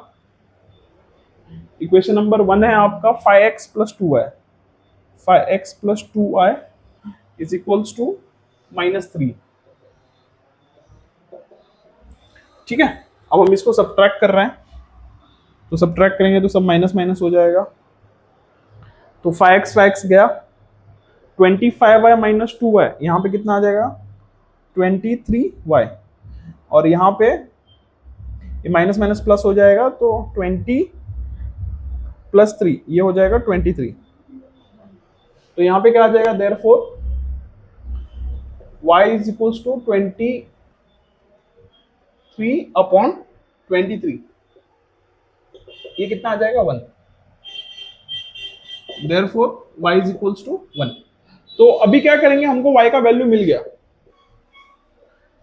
इक्वेशन नंबर 1 है आपका 5x plus 2y, 5x plus 2y is equals to -3। ठीक है, अब हम इसको सब्ट्रैक्ट कर रहे हैं, तो सब्ट्रैक्ट करेंगे तो सब माइनस माइनस हो जाएगा। तो 5x गया, 25y माइनस 2y, यहाँ पे कितना आ जाएगा 23y, और यहाँ पे ये माइनस माइनस प्लस हो जाएगा, तो 20 प्लस 3 ये हो जाएगा 23। तो यहाँ पे क्या आ जाएगा, therefore y is equals to 23 upon 23, ये कितना आ जाएगा 1। Therefore y is equals to 1। तो अभी क्या करेंगे, हमको y का वैल्यू मिल गया,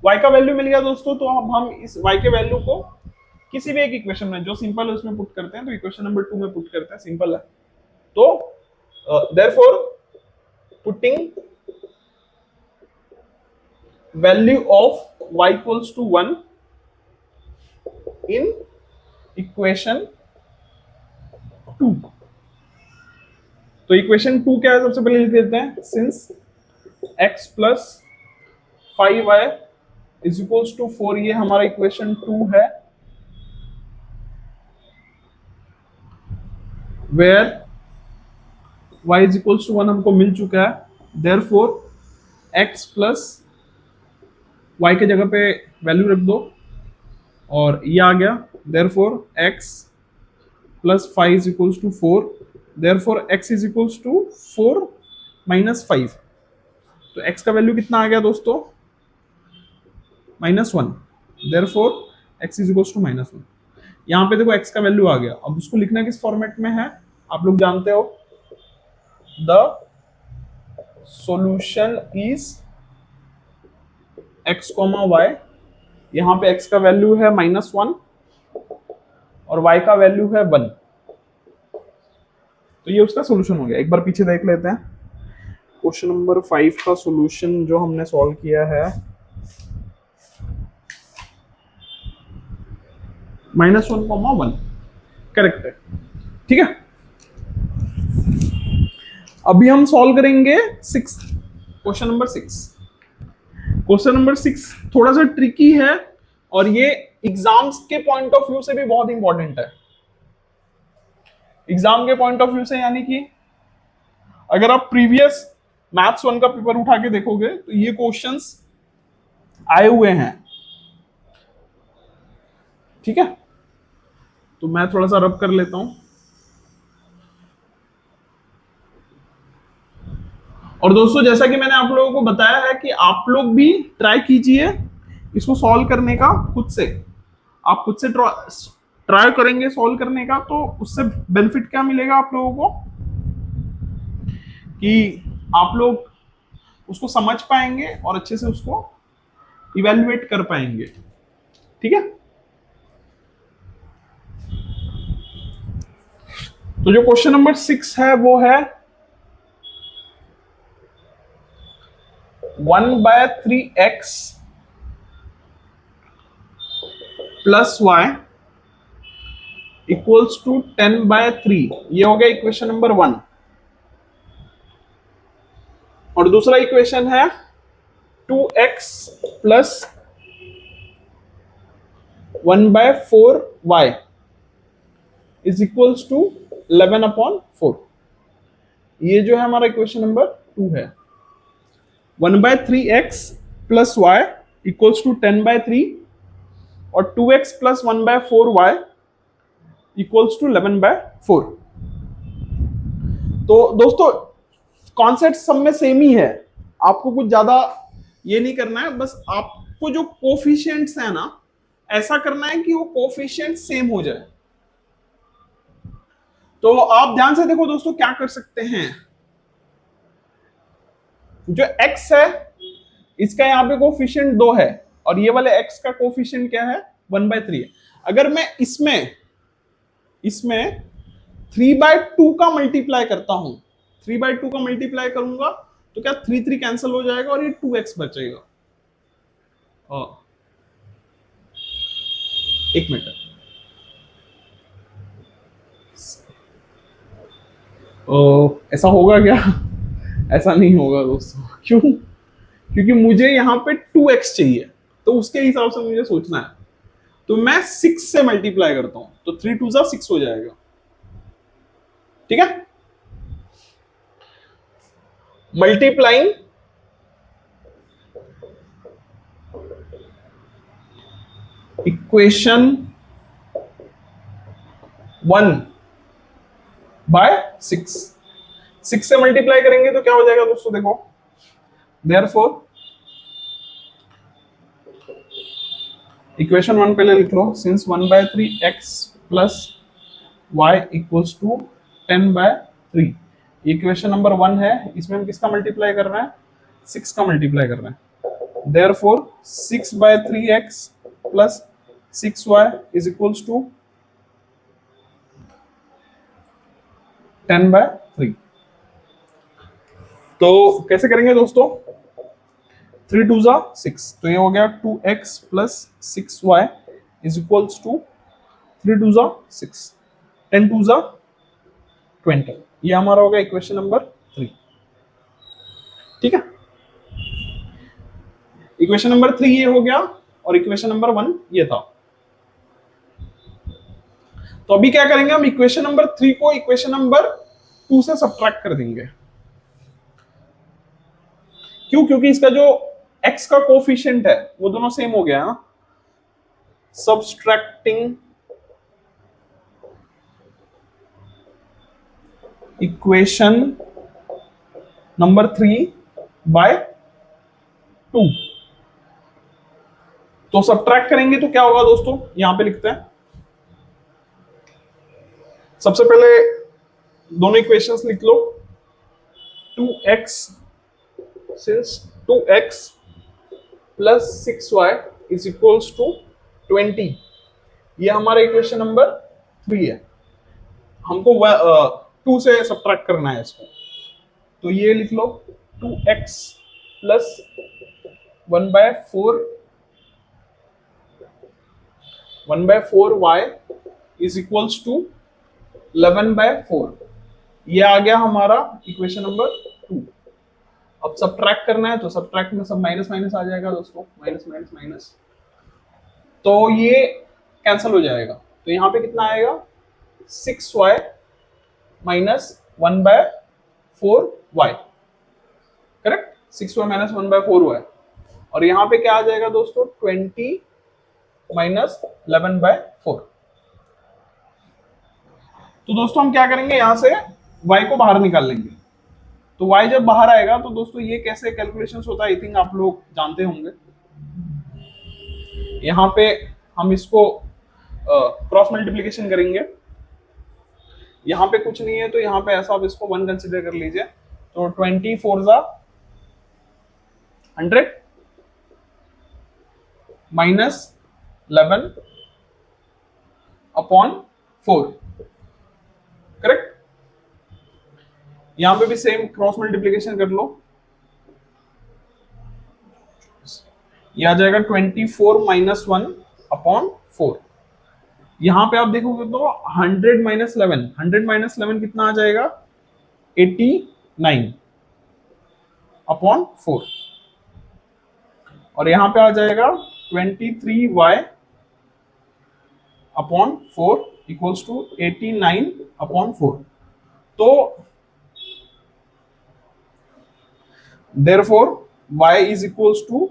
y का वैल्यू मिल गया दोस्तों। तो अब हम इस y के वैल्यू को किसी भी एक इक्वेशन में जो सिंपल है उसमें पुट करते हैं। तो इक्वेशन नंबर 2 में पुट करते हैं, सिंपल है। तो therefore putting value of y equals to 1 in equation 2। तो इक्वेशन 2 क्या है, सबसे पहले लिख देते हैं, since x plus 5y is equals to 4, ये हमारा इक्वेशन 2 है, where y is equals to 1 हमको मिल चुका है। देयरफॉर x प्लस y के जगह पे वैल्यू रख दो और ये आ गया। Therefore x plus 5 is equals to 4, therefore x is equals to 4 minus 5। तो x का वैल्यू कितना आ गया दोस्तों, -1। Therefore x is equals to -1। यहाँ पे देखो x का वैल्यू आ गया। अब उसको लिखना किस फॉर्मेट में है, आप लोग जानते हो, the solution is x, y यहाँ पे x का वैल्यू है -1 और y का वैल्यू है 1। तो ये उसका सोल्यूशन हो गया। एक बार पीछे देख लेते हैं। क्वेश्चन नंबर 5 का सोल्यूशन जो हमने सॉल्व किया है, -1, 1 करेक्ट है। ठीक है, अभी हम सॉल्व करेंगे क्वेश्चन नंबर 6। क्वेश्चन नंबर 6 थोड़ा सा ट्रिकी है और ये एग्जाम्स के पॉइंट ऑफ व्यू से भी बहुत इंपॉर्टेंट है। एग्जाम के पॉइंट ऑफ व्यू से यानी कि अगर आप प्रीवियस मैथ्स 1 का पेपर उठा के देखोगे तो ये क्वेश्चंस आए हुए हैं। ठीक है, तो मैं थोड़ा सा रब कर लेता हूं। और दोस्तों जैसा कि मैंने आप लोगों को बताया है कि आप लोग भी ट्राई कीजिए इसको सॉल्व करने का खुद से। आप खुद से ट्राई करेंगे सॉल्व करने का तो उससे बेनिफिट क्या मिलेगा आप लोगों को कि आप लोग उसको समझ पाएंगे और अच्छे से उसको इवेल्युएट कर पाएंगे। ठीक है, तो जो क्वेश्चन नंबर 6 है वो है 1/3x plus y equals to 10/3। ये हो गया इक्वेशन नंबर 1। और दूसरा इक्वेशन है 2x plus 1/4y is equals to 11/4। ये जो है हमारा इक्वेशन नंबर 2 है। 1/3x plus y equals to 10/3 और 2x plus 1/4y equals to 11/4। तो दोस्तों कॉन्सेप्ट सब में सेम ही है, आपको कुछ ज्यादा ये नहीं करना है। बस आपको जो कोफिशिएंट्स है ना, ऐसा करना है कि वो कोफिशिएंट सेम हो जाए। तो आप ध्यान से देखो दोस्तों, क्या कर सकते हैं। जो x है इसका यहाँ पे कोफिशिएंट 2 है और ये वाले x का कोफिशिएंट क्या है 1/3 है। अगर मैं इसमें 3/2 का मल्टीप्लाई करता हूं, 3/2 का मल्टीप्लाई करूंगा तो क्या 3 कैंसिल हो जाएगा और ये 2x बचेगा। एक मिनट, ऐसा होगा क्या? ऐसा नहीं होगा दोस्तों। क्यों? क्योंकि मुझे यहाँ पे 2x चाहिए, तो उसके हिसाब से मुझे सोचना है। तो मैं 6 से मल्टीप्लाई करता हूं तो 3 2 6 हो जाएगा। ठीक है, मल्टीप्लाइंग इक्वेशन 1/6। 6 से मल्टीप्लाई करेंगे तो क्या हो जाएगा दोस्तों, देखो देयरफॉर इक्वेशन 1 पहले लिख लो। Since 1/3x plus y equals to 10/3। Equation number 1 है, इसमें हम किसका मल्टीप्लाई कर रहे हैं 6 का मल्टीप्लाई कर रहे हैं। Therefore 6/3x plus 6y is equals to 10/3। तो कैसे करेंगे दोस्तों, 3 2 6, तो ये हो गया 2x plus 6y is equals to 3 2 6, 10 2 20। ये हमारा हो गया इक्वेशन नंबर 3। ठीक है, इक्वेशन नंबर 3 ये हो गया और इक्वेशन नंबर 1 ये था। तो अभी क्या करेंगे हम, इक्वेशन नंबर 3 को इक्वेशन नंबर 2 से सब्ट्रैक्ट कर देंगे। क्यों? क्योंकि इसका जो x का कोफिशिएंट है वो दोनों सेम हो गया ना। Subtracting equation number 3/2। तो सब्ट्रैक्ट करेंगे तो क्या होगा दोस्तों, यहां पे लिखते हैं। सबसे पहले दोनों इक्वेशंस लिख लो। 2x since 2x plus 6y is equals to 20। ये हमारा इक्वेशन नंबर 3 है। हमको 2 से सब्ट्रैक्ट करना है इसको, तो ये लिख लो 2x plus 1/4 y is equals to 11/4। ये आ गया हमारा इक्वेशन नंबर 2। अब सब्ट्रैक्ट करना है तो सब्ट्रैक्ट में सब माइनस माइनस आ जाएगा दोस्तों, माइनस माइनस माइनस, तो ये कैंसिल हो जाएगा। तो यहाँ पे कितना आएगा 6y minus 1/4y, correct, 6y minus 1/4y। और यहाँ पे क्या आ जाएगा दोस्तों 20 माइनस 11/4। तो दोस्तों हम क्या करेंगे, यहां से y को बाहर निकाल लेंगे। तो y जब बाहर आएगा तो दोस्तों ये कैसे कैलकुलेशंस होता है आई थिंक आप लोग जानते होंगे। यहाँ पे हम इसको क्रॉस मल्टीप्लीकेशन करेंगे। यहाँ पे कुछ नहीं है तो यहाँ पे ऐसा आप इसको 1 कंसिडर कर लीजिए। तो 24 100 माइनस 11 अपॉन 4, करेक्ट। यहां पे भी सेम क्रॉस मल्टीप्लीकेशन कर लो, ये आ जाएगा 24 माइनस 1 अपॉन 4। यहां पे आप देखोगे तो 100 माइनस 11, 100 माइनस 11 कितना आ जाएगा 89 अपॉन 4। और यहां पे आ जाएगा 23y upon 4 equals to 89 upon 4। तो therefore y is equals to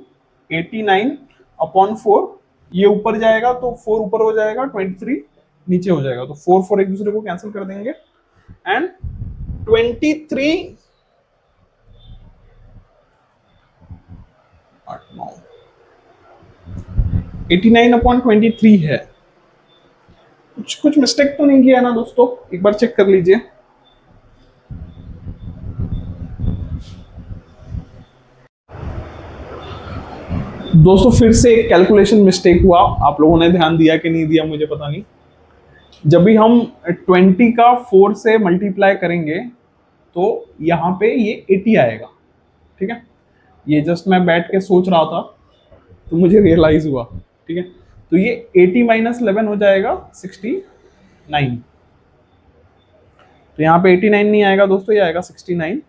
89 upon 4। ये ऊपर जाएगा तो 4 ऊपर हो जाएगा, 23 नीचे हो जाएगा, तो 4 4 एक दूसरे को कैंसिल कर देंगे एंड 23 89 अपॉन 23 है। कुछ मिस्टेक तो नहीं किया ना दोस्तों, एक बार चेक कर लीजिए। दोस्तों फिर से एक कैलकुलेशन मिस्टेक हुआ, आप लोगों ने ध्यान दिया कि नहीं दिया मुझे पता नहीं। जब भी हम 20 का 4 से मल्टीप्लाई करेंगे तो यहाँ पे ये 80 आएगा, ठीक है। ये जस्ट मैं बैठ के सोच रहा था तो मुझे रियलाइज हुआ, ठीक है। तो ये 80 माइनस 11 हो जाएगा 69। तो यहाँ पे 89 नहीं आएगा दोस्तों, ये आएगा 69।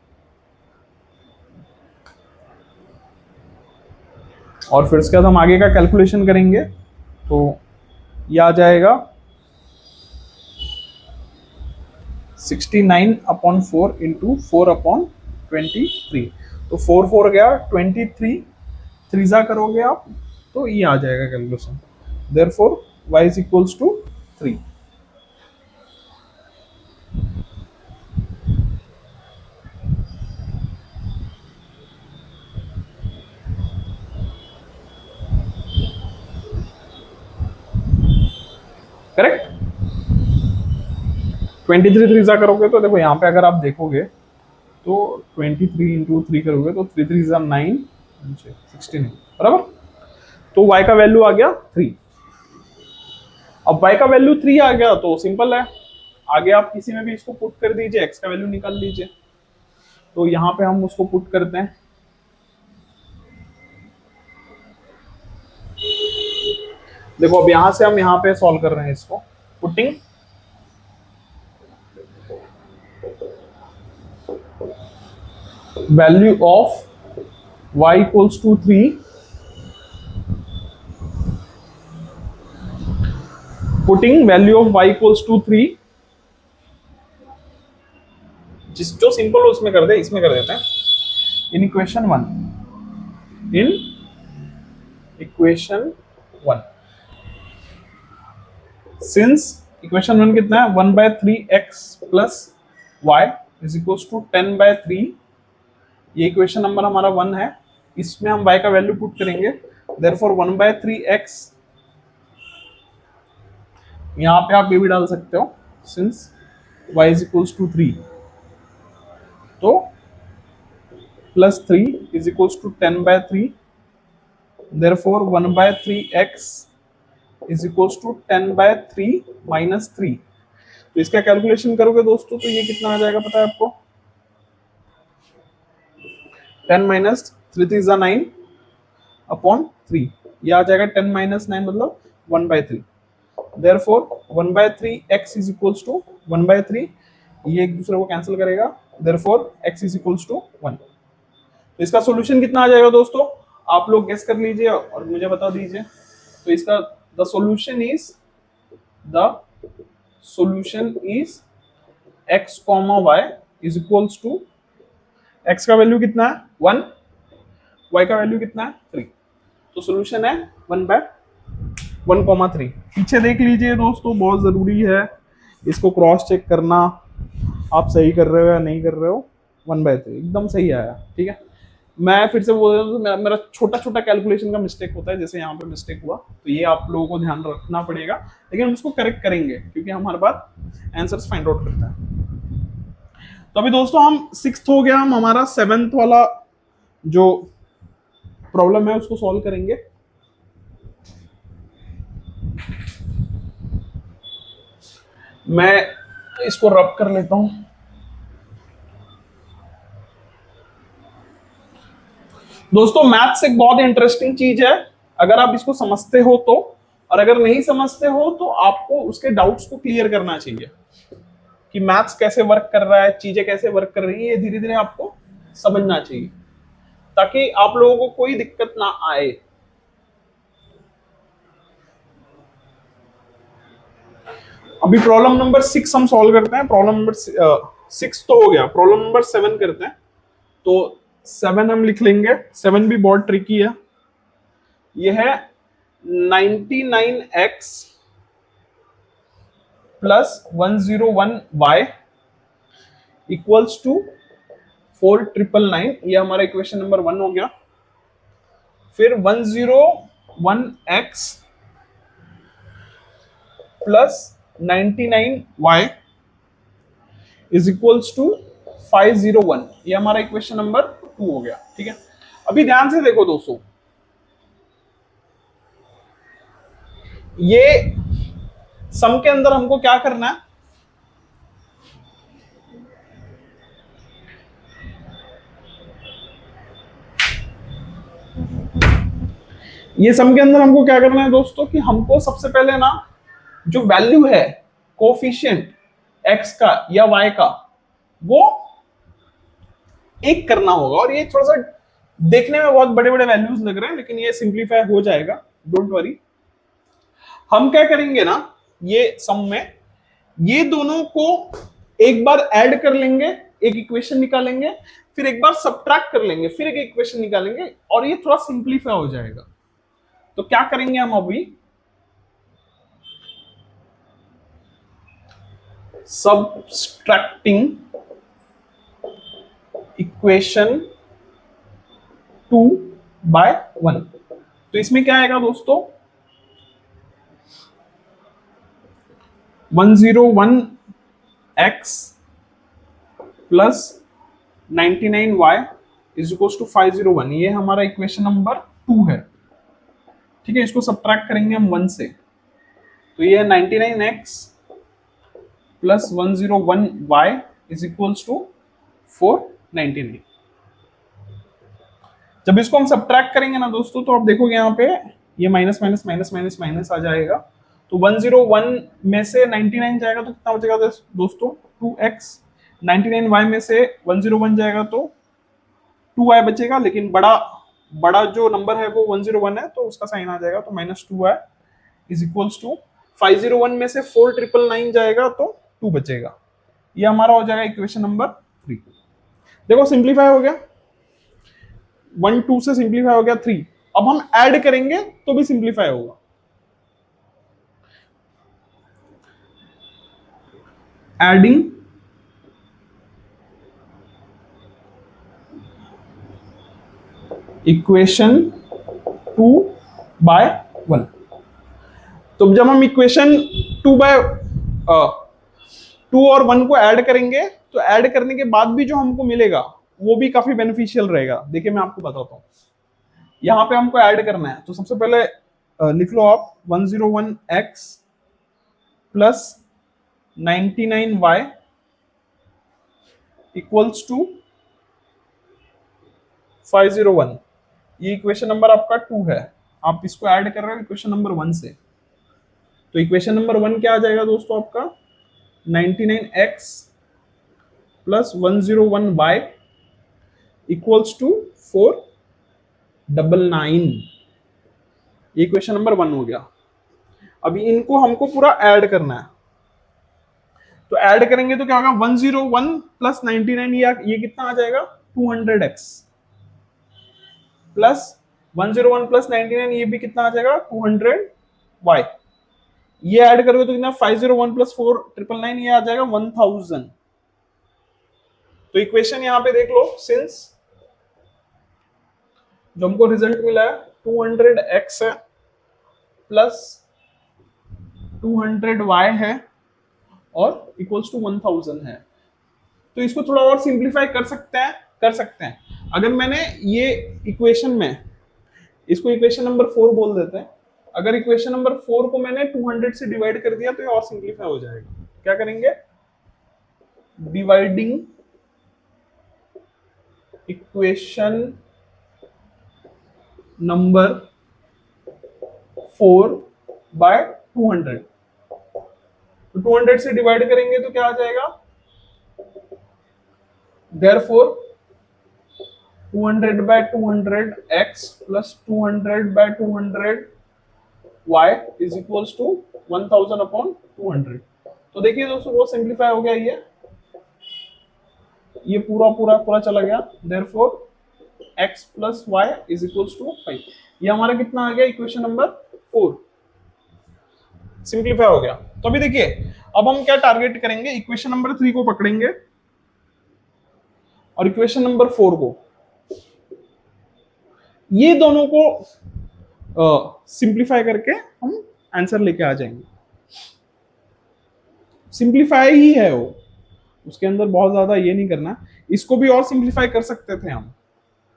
और फिर उसके बाद हम आगे का कैलकुलेशन करेंगे तो ये आ जाएगा 69 अपॉन 4 इंटू 4 अपॉन 23। तो 4 4 गया, 23 थ्रीजा करोगे आप तो ये आ जाएगा calculation. Therefore y is equals to 3। Correct. 23 threes are करोगे तो देखो यहाँ पे अगर आप देखोगे तो 23 इंटू 3 करोगे तो 3 3 9 16 बराबर। तो y का वैल्यू आ गया 3। अब y का वैल्यू 3 आ गया तो सिंपल है, आगे आप किसी में भी इसको पुट कर दीजिए, x का वैल्यू निकाल लीजिए। तो यहाँ पे हम उसको पुट करते हैं। देखो अब यहां से हम यहाँ पे सॉल्व कर रहे हैं इसको, putting value of y equals to 3 putting value of y equals to 3, जो सिंपल हो उसमें कर दे, इसमें कर देते हैं in equation 1, in equation 1। Since equation 1 कितना है 1/3x plus y is equals to 10/3। ये इक्वेशन नंबर हमारा 1 है, इसमें हम y का वैल्यू पुट करेंगे। देयरफॉर 1/3x, यहाँ पे आप ये भी डाल सकते हो since y is equals to 3, तो plus 3 is equals to 10/3 therefore 1/3x is equals to 10/3 minus 3। तो इसका कैलकुलेशन करोगे दोस्तों तो ये कितना आ जाएगा पता है आपको? 10 माइनस 3 3 जा 9 अपॉन 3, ये आ जाएगा 10 माइनस 9 मतलब 1/3। Therefore 1/3 x is equals to 1/3, ये एक दूसरे को कैंसिल करेगा, therefore x is equals to 1। तो इसका सॉल्यूशन कितना आ जाएगा दोस्तों? आप लोग गेस कर लीजिए और मुझे बता दीजिए। तो इसका the solution is x, y is equals to, x का वैल्यू कितना है 1, y का वैल्यू कितना है 3। तो सॉल्यूशन है 1/1,3। पीछे देख लीजिए दोस्तों, बहुत जरूरी है इसको क्रॉस चेक करना, आप सही कर रहे हो या नहीं कर रहे हो। 1/3 एकदम सही आया, ठीक है। मैं फिर से बोल रहा हूँ, तो मेरा छोटा छोटा कैलकुलेशन का मिस्टेक होता है, जैसे यहाँ पे मिस्टेक हुआ, तो ये आप लोगों को ध्यान रखना पड़ेगा, लेकिन हम उसको करेक्ट करेंगे क्योंकि हम हर बार आंसर्स फाइंड आउट करते हैं। तो अभी दोस्तों हम 6th हो गया, हम हमारा 7th वाला जो प्रॉब्लम है उसको सॉल्व करेंगे। मैं इसको रब कर लेता हूं। दोस्तों मैथ्स एक बहुत इंटरेस्टिंग चीज है, अगर आप इसको समझते हो तो, और अगर नहीं समझते हो तो आपको उसके डाउट्स को क्लियर करना चाहिए कि मैथ्स कैसे वर्क कर रहा है, चीजें कैसे वर्क कर रही है, ये धीरे धीरे आपको समझना चाहिए ताकि आप लोगों को कोई दिक्कत ना आए। अभी प्रॉब्लम नंबर 6 हम सॉल्व करते हैं। प्रॉब्लम नंबर 6 तो हो गया, प्रॉब्लम नंबर 7 करते हैं। तो 7 हम लिख लेंगे, 7 भी बहुत ट्रिकी है। ये है 99x plus 101y equals to 4,999, ये हमारा इक्वेशन नंबर 1 हो गया। फिर 101x plus 99y is equals to 501, ये हमारा इक्वेशन नंबर 2 हो गया, ठीक है। अभी ध्यान से देखो दोस्तों, ये सम के अंदर हमको क्या करना है, ये सम के अंदर हमको क्या करना है दोस्तों कि हमको सबसे पहले ना जो वैल्यू है कोफिशिएंट x का या y का वो एक करना होगा। और ये थोड़ा सा देखने में बहुत बड़े बड़े वैल्यूज लग रहे हैं, लेकिन ये सिंप्लीफाई हो जाएगा, डोंट वरी। हम क्या करेंगे ना, ये सम में ये दोनों को एक बार ऐड कर लेंगे, एक इक्वेशन निकालेंगे, फिर एक बार सब्ट्रैक्ट कर लेंगे, फिर एक इक्वेशन निकालेंगे, और ये थोड़ा सिंप्लीफाई हो जाएगा। तो क्या करेंगे हम अभी, सबट्रैक्टिंग इक्वेशन 2/1। तो इसमें क्या आएगा दोस्तों, 101x plus 99y is equal to 501, ये हमारा इक्वेशन नंबर 2 है, ठीक है। इसको सब्ट्रैक्ट करेंगे हम 1 से, तो ये 99x plus 101y is equals to 499। जब इसको हम सब्ट्रैक्ट करेंगे ना दोस्तों, तो आप देखोगे यहाँ पे ये minus minus minus minus minus आ जाएगा। तो 101 में से 99 जाएगा तो कितना बचेगा दोस्तों, 2x। 99y में से 101 जाएगा तो 2y बचेगा, लेकिन बड़ा बड़ा जो नंबर है वो 101 है, तो उसका साइन आ जाएगा, तो -2y इज इक्वल्स टू 501 में से 4,999 जाएगा तो 2 बचेगा। ये हमारा हो जाएगा इक्वेशन नंबर 3। देखो सिंप्लीफाई हो गया, 1 2 से सिंप्लीफाई हो गया 3। अब हम ऐड करेंगे तो भी सिंप्लीफाई होगा। Adding equation 2/1। तो जब हम इक्वेशन 2 और 1 को ऐड करेंगे, तो ऐड करने के बाद भी जो हमको मिलेगा वो भी काफी बेनिफिशियल रहेगा। देखिए मैं आपको बताता हूं, यहां पे हमको ऐड करना है, तो सबसे पहले लिख लो आप 101x plus 99y equals to 501। ये इक्वेशन नंबर आपका 2 है, आप इसको ऐड कर रहे हो इक्वेशन नंबर 1 से। तो इक्वेशन नंबर 1 क्या आ जाएगा दोस्तों आपका 99x plus 101y equals to 499। ये इक्वेशन नंबर 1 हो गया। अभी इनको हमको पूरा ऐड करना है, तो ऐड करेंगे तो क्या होगा 101 प्लस 99, ये कितना आ जाएगा 200x प्लस 101 प्लस 99, ये भी कितना आ जाएगा 200y। ये ऐड करोगे तो कितना 501 प्लस 4999, ये आ जाएगा 1000। तो इक्वेशन यहां पे देख लो, सिंस जो हमको रिजल्ट मिला है 200x है प्लस 200y है और इक्वल्स टू 1000 है। तो इसको थोड़ा और सिंप्लीफाई कर सकते हैं। अगर मैंने ये इक्वेशन में इसको इक्वेशन नंबर 4 बोल देते हैं, अगर इक्वेशन नंबर 4 को मैंने 200 से डिवाइड कर दिया तो ये और सिंप्लीफाई हो जाएगा। क्या करेंगे, डिवाइडिंग इक्वेशन नंबर 4 बाय 200। तो 200 से डिवाइड करेंगे तो क्या आ जाएगा, therefore 200 by 200 x plus 200 by 200 y is equals to 1000 upon 200। तो देखिए दोस्तों वो सिंप्लीफाई हो गया, ये पूरा पूरा पूरा चला गया। therefore x plus y is equals to 5। ये हमारा कितना आ गया, इक्वेशन नंबर 4 सिंप्लीफाई हो गया। तो अभी देखिए अब हम क्या टारगेट करेंगे, इक्वेशन नंबर 3 को पकड़ेंगे और इक्वेशन नंबर 4 को, ये दोनों को सिंप्लीफाई करके हम आंसर लेके आ जाएंगे। सिंप्लीफाई ही है वो, उसके अंदर बहुत ज्यादा ये नहीं करना। इसको भी और सिंप्लीफाई कर सकते थे हम,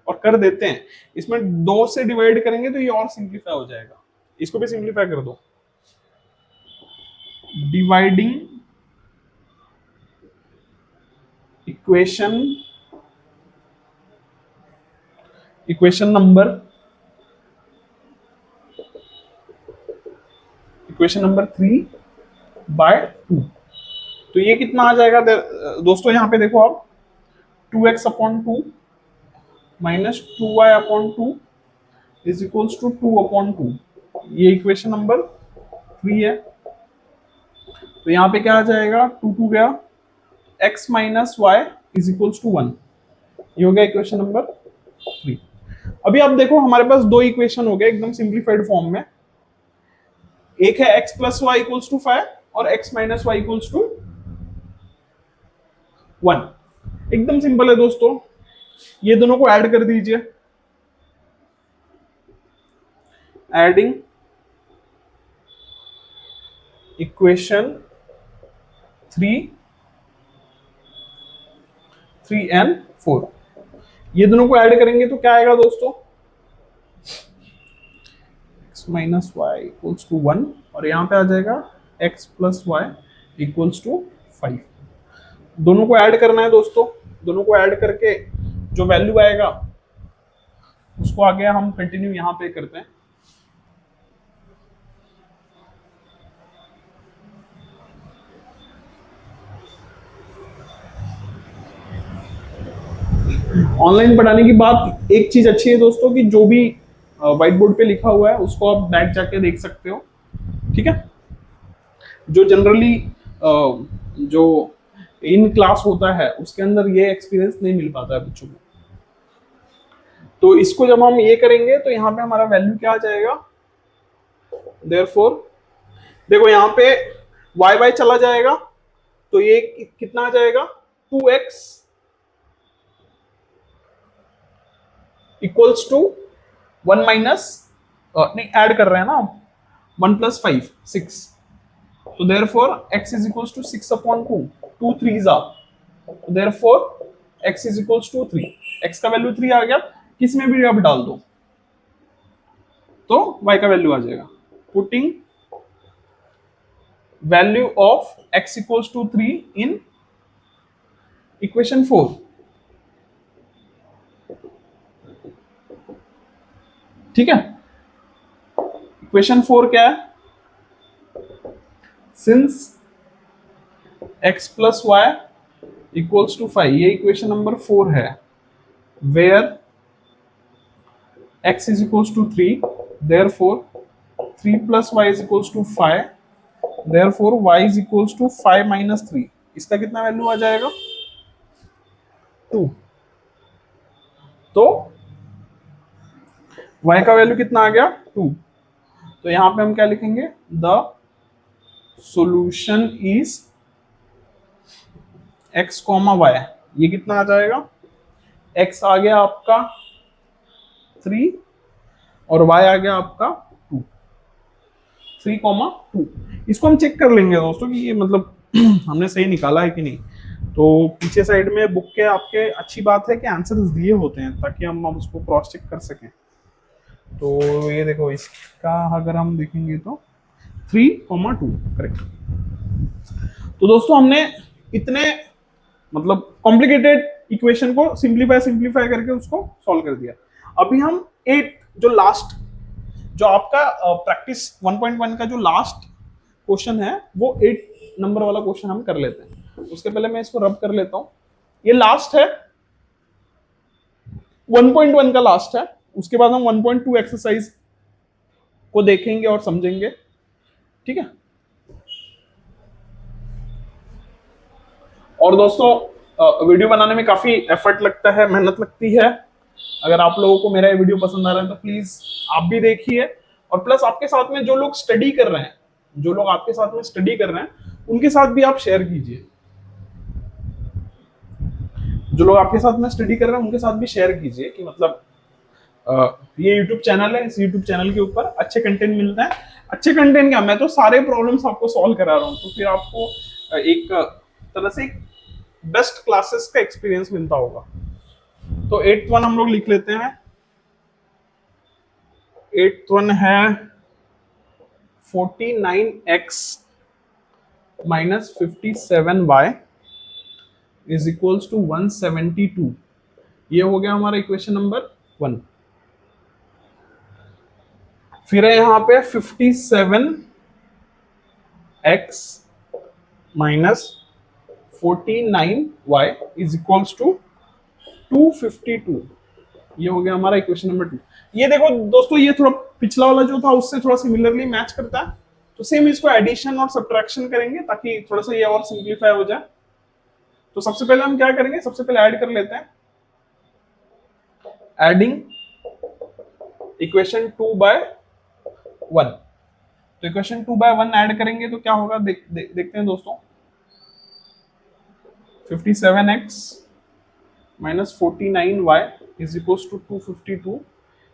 और कर देते हैं। इसमें 2 से डिवाइड करेंगे तो ये और सिंप्लीफाई हो जाएगा। इसको भी सिंप्लीफाई कर दो, डिवाइडिंग इक्वेशन नंबर 3 बाय 2। तो ये कितना आ जाएगा दोस्तों, यहां पे देखो आप 2x upon 2 minus 2y upon 2 is equals to 2 upon 2। ये इक्वेशन नंबर 3 है। तो यहाँ पे क्या आ जाएगा, 2 गया, x minus y is equals to 1। ये हो गया इक्वेशन नंबर 3। अभी आप देखो हमारे पास 2 इक्वेशन हो गए एकदम सिंप्लीफाइड फॉर्म में। एक है x plus y equals to 5 और x minus y equals to 1। एकदम सिंपल है दोस्तों, ये दोनों को ऐड कर दीजिए। एडिंग इक्वेशन 3 एंड 4, ये दोनों को ऐड करेंगे तो क्या आएगा दोस्तों, x minus y equals to 1 और यहाँ पे आ जाएगा x plus y equals to 5। दोनों को ऐड करना है दोस्तों, दोनों को ऐड करके जो वैल्यू आएगा उसको आगे हम कंटिन्यू यहाँ पे करते हैं। ऑनलाइन पढ़ाने की बात एक चीज अच्छी है दोस्तों कि जो भी व्हाइट बोर्ड पे लिखा हुआ है उसको आप बैक जाके देख सकते हो, ठीक है। जो जनरली जो इन क्लास होता है उसके अंदर ये एक्सपीरियंस नहीं मिल पाता है बच्चों को। तो इसको जब हम ये करेंगे तो यहाँ पे हमारा वैल्यू क्या आ जाएगा, देयरफॉर देखो यहाँ पे वाई वाई चला जाएगा तो ये कितना आ जाएगा 2x इक्वल्स टू 1 माइनस नहीं ऐड कर रहे हैं ना, 1 प्लस 5 6। तो therefore x is equals to 6 upon 2, 2 3s are, therefore x is equals to 3। x का वैल्यू 3 आ गया, किस में भी आप डाल दो, तो y का वैल्यू आ जाएगा, putting value of x equals to 3 in equation 4। ठीक है, इक्वेशन 4 क्या है? Since x plus y equals to 5, ये इक्वेशन नंबर 4 है, where x is equals to 3, therefore 3 plus y is equals to 5, therefore y is equals to 5 minus 3। इसका कितना वैल्यू आ जाएगा? 2। तो y का वैल्यू कितना आ गया? 2। तो यहां पे हम क्या लिखेंगे? The solution is x, y। ये कितना आ जाएगा? x आ गया आपका 3 और y आ गया आपका 2, 3, 2। इसको हम चेक कर लेंगे दोस्तों कि ये मतलब हमने सही निकाला है कि नहीं। तो पीछे साइड में बुक के आपके अच्छी बात है कि आंसर्स दिए होते हैं ताकि हम उसको क्रॉस चेक कर सकें। तो ये देखो, इसका अगर हम देखेंगे तो 3, 2 करेक्ट। तो दोस्तों हमने इतने मतलब कॉम्प्लिकेटेड इक्वेशन को सिंप्लीफाई करके उसको सॉल्व कर दिया। अभी हम 8 जो लास्ट, जो आपका प्रैक्टिस 1.1 का जो लास्ट क्वेश्चन है वो 8 नंबर वाला क्वेश्चन हम कर लेते हैं। उसके पहले मैं इसको रब कर लेता हूं। ये लास्ट है, 1.1 का लास्ट है। उसके बाद हम 1.2 एक्सरसाइज को देखेंगे और समझेंगे। ठीक है। और दोस्तों वीडियो बनाने में काफी एफर्ट लगता है, मेहनत लगती है। अगर आप लोगों को मेरा ये वीडियो पसंद आ रहा है तो प्लीज आप भी देखिए, और प्लस आपके साथ में जो लोग स्टडी कर रहे हैं, जो लोग आपके साथ में स्टडी कर रहे हैं उनके साथ भी आप शेयर कीजिए। जो लोग आपके साथ में स्टडी कर रहे हैं उनके साथ भी शेयर कीजिए कि मतलब ये YouTube चैनल है, इस YouTube चैनल के ऊपर अच्छे कंटेंट मिलता है। अच्छे कंटेंट क्या, मैं तो सारे प्रॉब्लम्स आपको सॉल्व करा रहा हूँ, तो फिर आपको एक तरह से बेस्ट क्लासेस का एक्सपीरियंस मिलता होगा। तो 8th वन हम लोग लिख लेते हैं। 8th वन है 49x minus 57y is equals to 172। ये हो गया हमारा इक्वेशन नंबर 1। फिर है यहां पे 57x minus 49y is equals to 252। ये हो गया हमारा इक्वेशन नंबर 2। ये देखो दोस्तों, ये थोड़ा पिछला वाला जो था उससे थोड़ा सिमिलरली मैच करता है। तो सेम इसको एडिशन और सब्ट्रैक्शन करेंगे ताकि थोड़ा सा ये और सिंप्लीफाई हो जाए। तो सबसे पहले हम क्या करेंगे, सबसे पहले ऐड कर लेते हैं। Adding equation 2/1। तो इक्वेशन 2/1 ऐड करेंगे तो क्या होगा, देखते हैं दोस्तों। 57x minus 49y is equal to 252।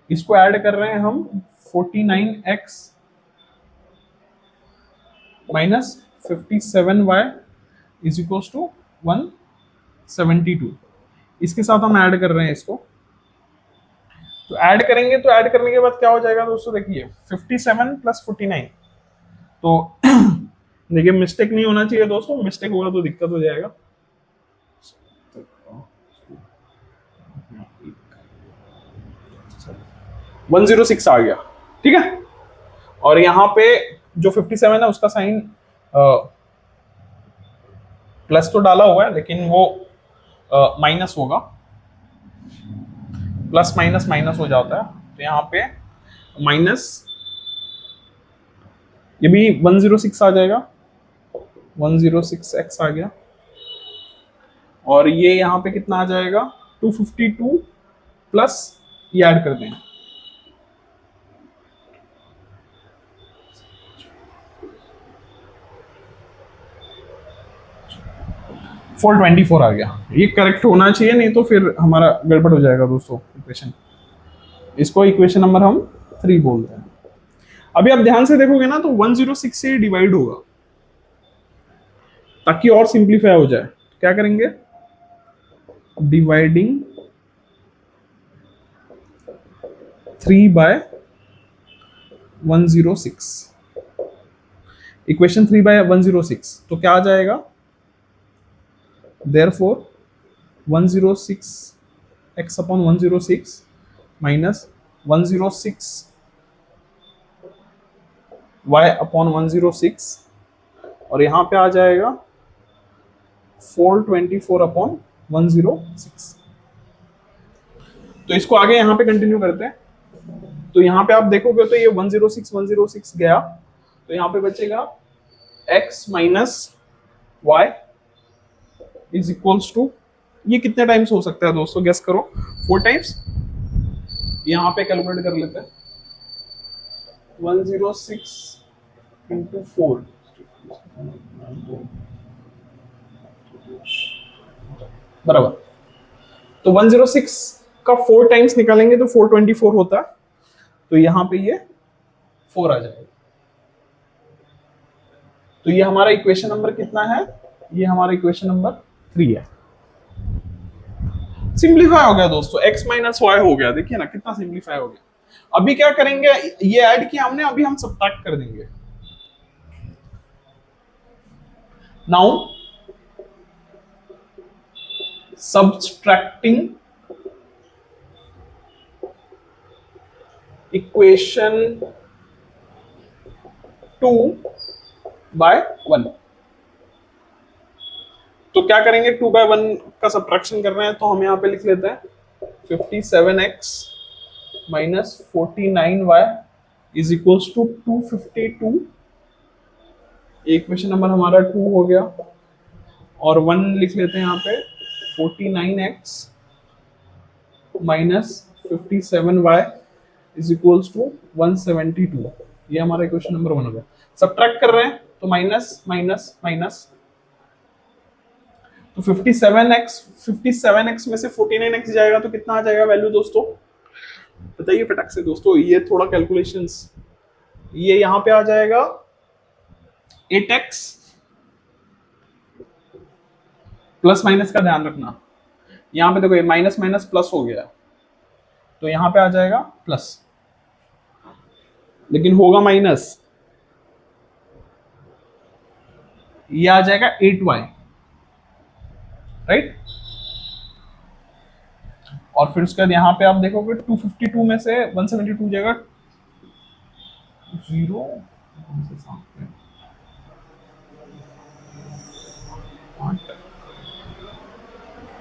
इसको ऐड कर रहे हैं हम 49x minus 57y is equal to 172। इसके साथ हम ऐड कर रहे हैं इसको। तो ऐड करेंगे, तो ऐड करने के बाद क्या हो जाएगा दोस्तों, देखिए 57 प्लस 49। तो देखिए मिस्टेक नहीं होना चाहिए दोस्तों, मिस्टेक होगा तो दिक्कत हो जाएगा। 106 आ गया। ठीक है। और यहाँ पे जो 57 है उसका साइन प्लस तो डाला हुआ है लेकिन वो माइनस होगा, प्लस माइनस माइनस हो जाता है। तो यहाँ पे माइनस, ये भी 106 आ जाएगा, 106x आ गया। और ये यहाँ पे कितना आ जाएगा, 252 प्लस ये ऐड कर दें 424 आ गया। ये करेक्ट होना चाहिए, नहीं तो फिर हमारा गड़बड़ हो जाएगा दोस्तों इक्वेशन। इसको इक्वेशन नंबर हम 3 बोलते हैं। अभी आप ध्यान से देखोगे ना तो 106 से डिवाइड होगा ताकि और सिंप्लीफाई हो जाए। क्या करेंगे, डिवाइडिंग 3/1 106, इक्वेशन 3/106, तो क्या आ जाएगा, therefore 106 x upon 106 minus 106 y upon 106, और यहाँ पे आ जाएगा 424 अपॉन 106। तो इसको आगे यहाँ पे कंटिन्यू करते हैं। तो यहाँ पे आप देखोगे तो ये 106 गया, तो यहाँ पे बचेगा x minus y is equals to, ये कितने टाइम्स हो सकता है दोस्तों, गेस करो, 4 टाइम्स। यहाँ पे कैलकुलेट कर लेते हैं, 106 इंटू 4, बराबर। तो 106 का 4 टाइम्स निकालेंगे तो 424 होता है, तो यहाँ पे ये 4 आ जाएगा। तो ये हमारा इक्वेशन नंबर कितना है, ये हमारा इक्वेशन नंबर 3 है। सिंप्लीफाई हो गया दोस्तों, x माइनस वाई हो गया, देखिए ना कितना सिंप्लीफाई हो गया। अभी क्या करेंगे, ये ऐड किया हमने, अभी हम सब्ट्रैक्ट कर देंगे। नाउ सब्ट्रैक्टिंग इक्वेशन 2/1, तो क्या करेंगे, 2/1 का सब्ट्रैक्शन कर रहे हैं, तो हम यहाँ पे लिख लेते हैं 57x minus 49y is equals to 252। Equation number हमारा 2 हो गया, और 1 लिख लेते हैं यहाँ पे, 49x minus 57y is equals to 172। ये हमारा इक्वेशन नंबर 1 हो गया। सब्ट्रैक्ट कर रहे हैं तो माइनस माइनस माइनस, तो 57x में से 49x जाएगा तो कितना आ जाएगा वैल्यू दोस्तों, बताइए फटाक से दोस्तों, ये थोड़ा कैलकुलेशंस, ये यहां पे आ जाएगा 8x, प्लस माइनस का ध्यान रखना, यहां पे देखो ये माइनस माइनस प्लस हो गया, तो यहां पे आ जाएगा प्लस, लेकिन होगा माइनस, ये आ जाएगा 8y, राइट। और फिर उसके बाद यहाँ पे आप देखोगे 252 में से 172 जाएगा, 0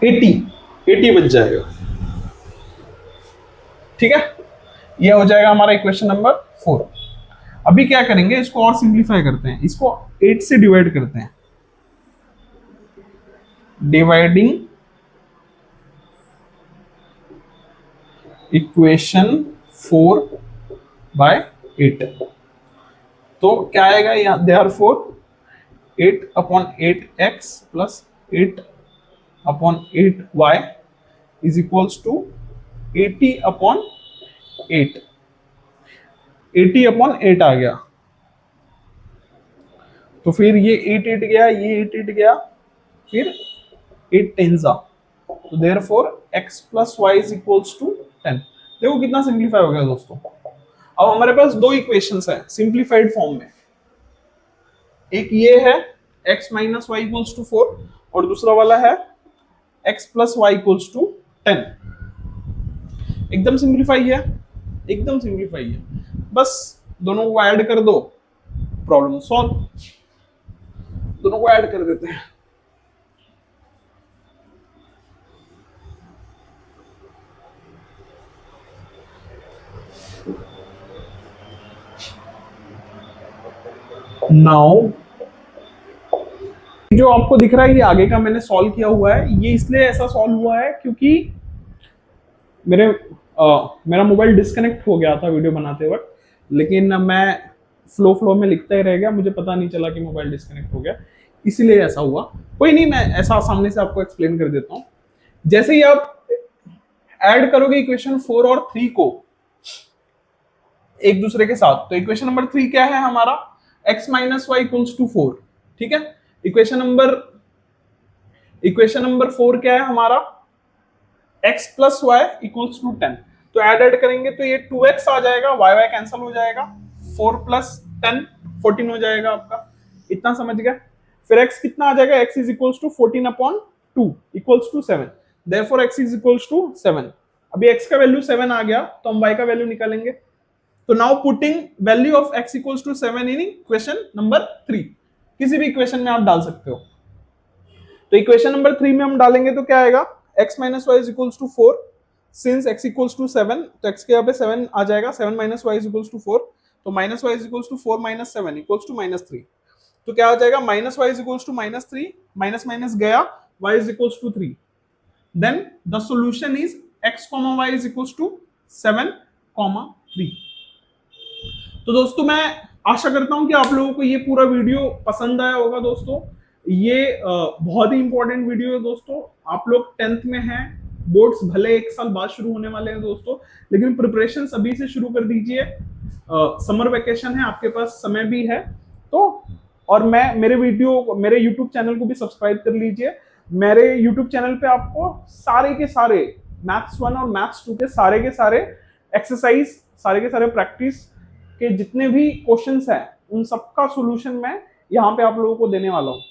80 बच जाएगा, ठीक है। ये हो जाएगा हमारा इक्वेशन नंबर 4। अभी क्या करेंगे, इसको और सिंप्लीफाई करते हैं, इसको 8 से डिवाइड करते हैं, डिवाइडिंग इक्वेशन 4/8, तो क्या आएगा यहाँ, therefore 8/8x plus 8/8y is equals to 80/8, 80/8 आ गया, तो फिर ये 8 गया, ये 8 गया, फिर 8 टेंजा, तो therefore x plus y is equals to 10। देखो कितना सिंप्लीफाई हो गया दोस्तों। अब हमारे पास दो इक्वेशंस है सिंप्लीफाइड फॉर्म में, एक ये है x minus y equals to 4, और दूसरा वाला है x plus y equals to 10। एकदम सिंप्लीफाई है, एकदम सिंप्लीफाई है, बस दोनों को ऐड कर दो, प्रॉब्लम सॉल्व। दोनों को ऐड कर देते हैं, नाउ जो आपको दिख रहा है ये आगे का मैंने सॉल्व किया हुआ है, ये इसलिए ऐसा सॉल्व हुआ है क्योंकि मेरा मोबाइल डिस्कनेक्ट हो गया था वीडियो बनाते वक्त, लेकिन मैं फ्लो में लिखता ही रह गया, मुझे पता नहीं चला कि मोबाइल डिस्कनेक्ट हो गया, इसीलिए ऐसा हुआ। कोई नहीं, मैं ऐसा सामने से आपको एक्सप्लेन कर देता हूँ। जैसे ही आप ऐड करोगे इक्वेशन 4 और 3 को एक दूसरे के साथ, तो इक्वेशन नंबर 3 क्या है हमारा, x minus y equals to 4, ठीक है। इक्वेशन नंबर 4 क्या है हमारा, x plus y equals to 10, तो ऐड करेंगे तो ये 2x आ जाएगा, y कैंसिल हो जाएगा, 4 प्लस 10 14 हो जाएगा आपका, इतना समझ गया। फिर x कितना आ जाएगा, x is equals to 14 upon 2 equals to 7, therefore x is equals to 7। अभी x का वैल्यू 7 आ गया तो हम y का वैल्यू निकालेंगे। तो now putting value of x equals to 7 in equation number 3, किसी भी इक्वेशन में आप डाल सकते हो। तो इक्वेशन नंबर 3 में हम डालेंगे तो क्या आएगा, x minus y is equals to 4, since x equals to 7 तो x के यहाँ पे 7 आ जाएगा, 7 minus y is equals to 4, तो minus y is equals to 4 minus 7 equals to minus 3। तो क्या हो जाएगा, minus y is equals to minus 3, minus minus गया, y is equals to 3, then the solution is x comma y is equals to 7 comma 3। तो दोस्तों मैं आशा करता हूं कि आप लोगों को ये पूरा वीडियो पसंद आया होगा। दोस्तों ये बहुत ही इंपॉर्टेंट वीडियो है दोस्तों। आप लोग 10th में हैं, बोर्ड्स भले एक साल बाद शुरू होने वाले हैं दोस्तों, लेकिन प्रिपरेशन अभी से शुरू कर दीजिए। समर वेकेशन है, आपके पास समय भी है तो, और मैं मेरे यूट्यूब चैनल को भी सब्सक्राइब कर लीजिए। मेरे यूट्यूब चैनल पे आपको सारे के सारे मैथ्स 1 और मैथ्स 2 के सारे एक्सरसाइज, सारे के सारे प्रैक्टिस के जितने भी क्वेश्चंस हैं उन सबका सॉल्यूशन मैं यहाँ पे आप लोगों को देने वाला हूँ।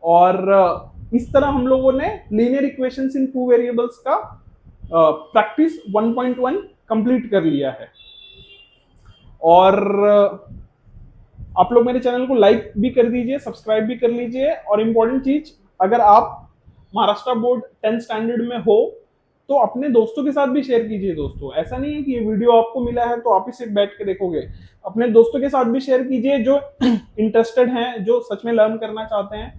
और इस तरह हम लोगों ने लीनियर इक्वेशंस इन 2 वेरिएबल्स का प्रैक्टिस 1.1 कंप्लीट कर लिया है। और आप लोग मेरे चैनल को लाइक भी कर दीजिए, सब्सक्राइब भी कर लीजिए। और इम्पोर्टेंट चीज, अगर आप महाराष्ट्र बोर्ड 10th स्टैंडर्ड में हो तो अपने दोस्तों के साथ भी शेयर कीजिए दोस्तों। ऐसा नहीं है कि ये वीडियो आपको मिला है तो आप ही सिर्फ बैठ के देखोगे, अपने दोस्तों के साथ भी शेयर कीजिए जो इंटरेस्टेड हैं, जो सच में लर्न करना चाहते हैं,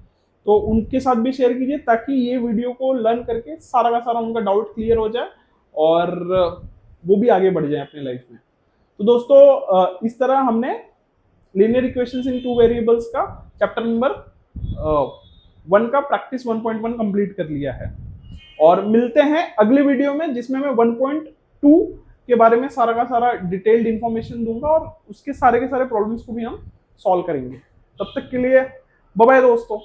तो उनके साथ भी शेयर कीजिए ताकि ये वीडियो को लर्न करके सारा का सारा उनका डाउट क्लियर हो जाए और वो भी आगे बढ़ जाए अपने लाइफ में। तो दोस्तों इस तरह हमने लीनियर इक्वेशंस इन 2 वेरिएबल्स का चैप्टर नंबर 1 का प्रैक्टिस 1.1 कंप्लीट कर लिया है। और मिलते हैं अगले वीडियो में जिसमें मैं 1.2 के बारे में सारा का सारा डिटेल्ड इंफॉर्मेशन दूंगा और उसके सारे के सारे प्रॉब्लम्स को भी हम सॉल्व करेंगे। तब तक के लिए बाय बाय दोस्तों।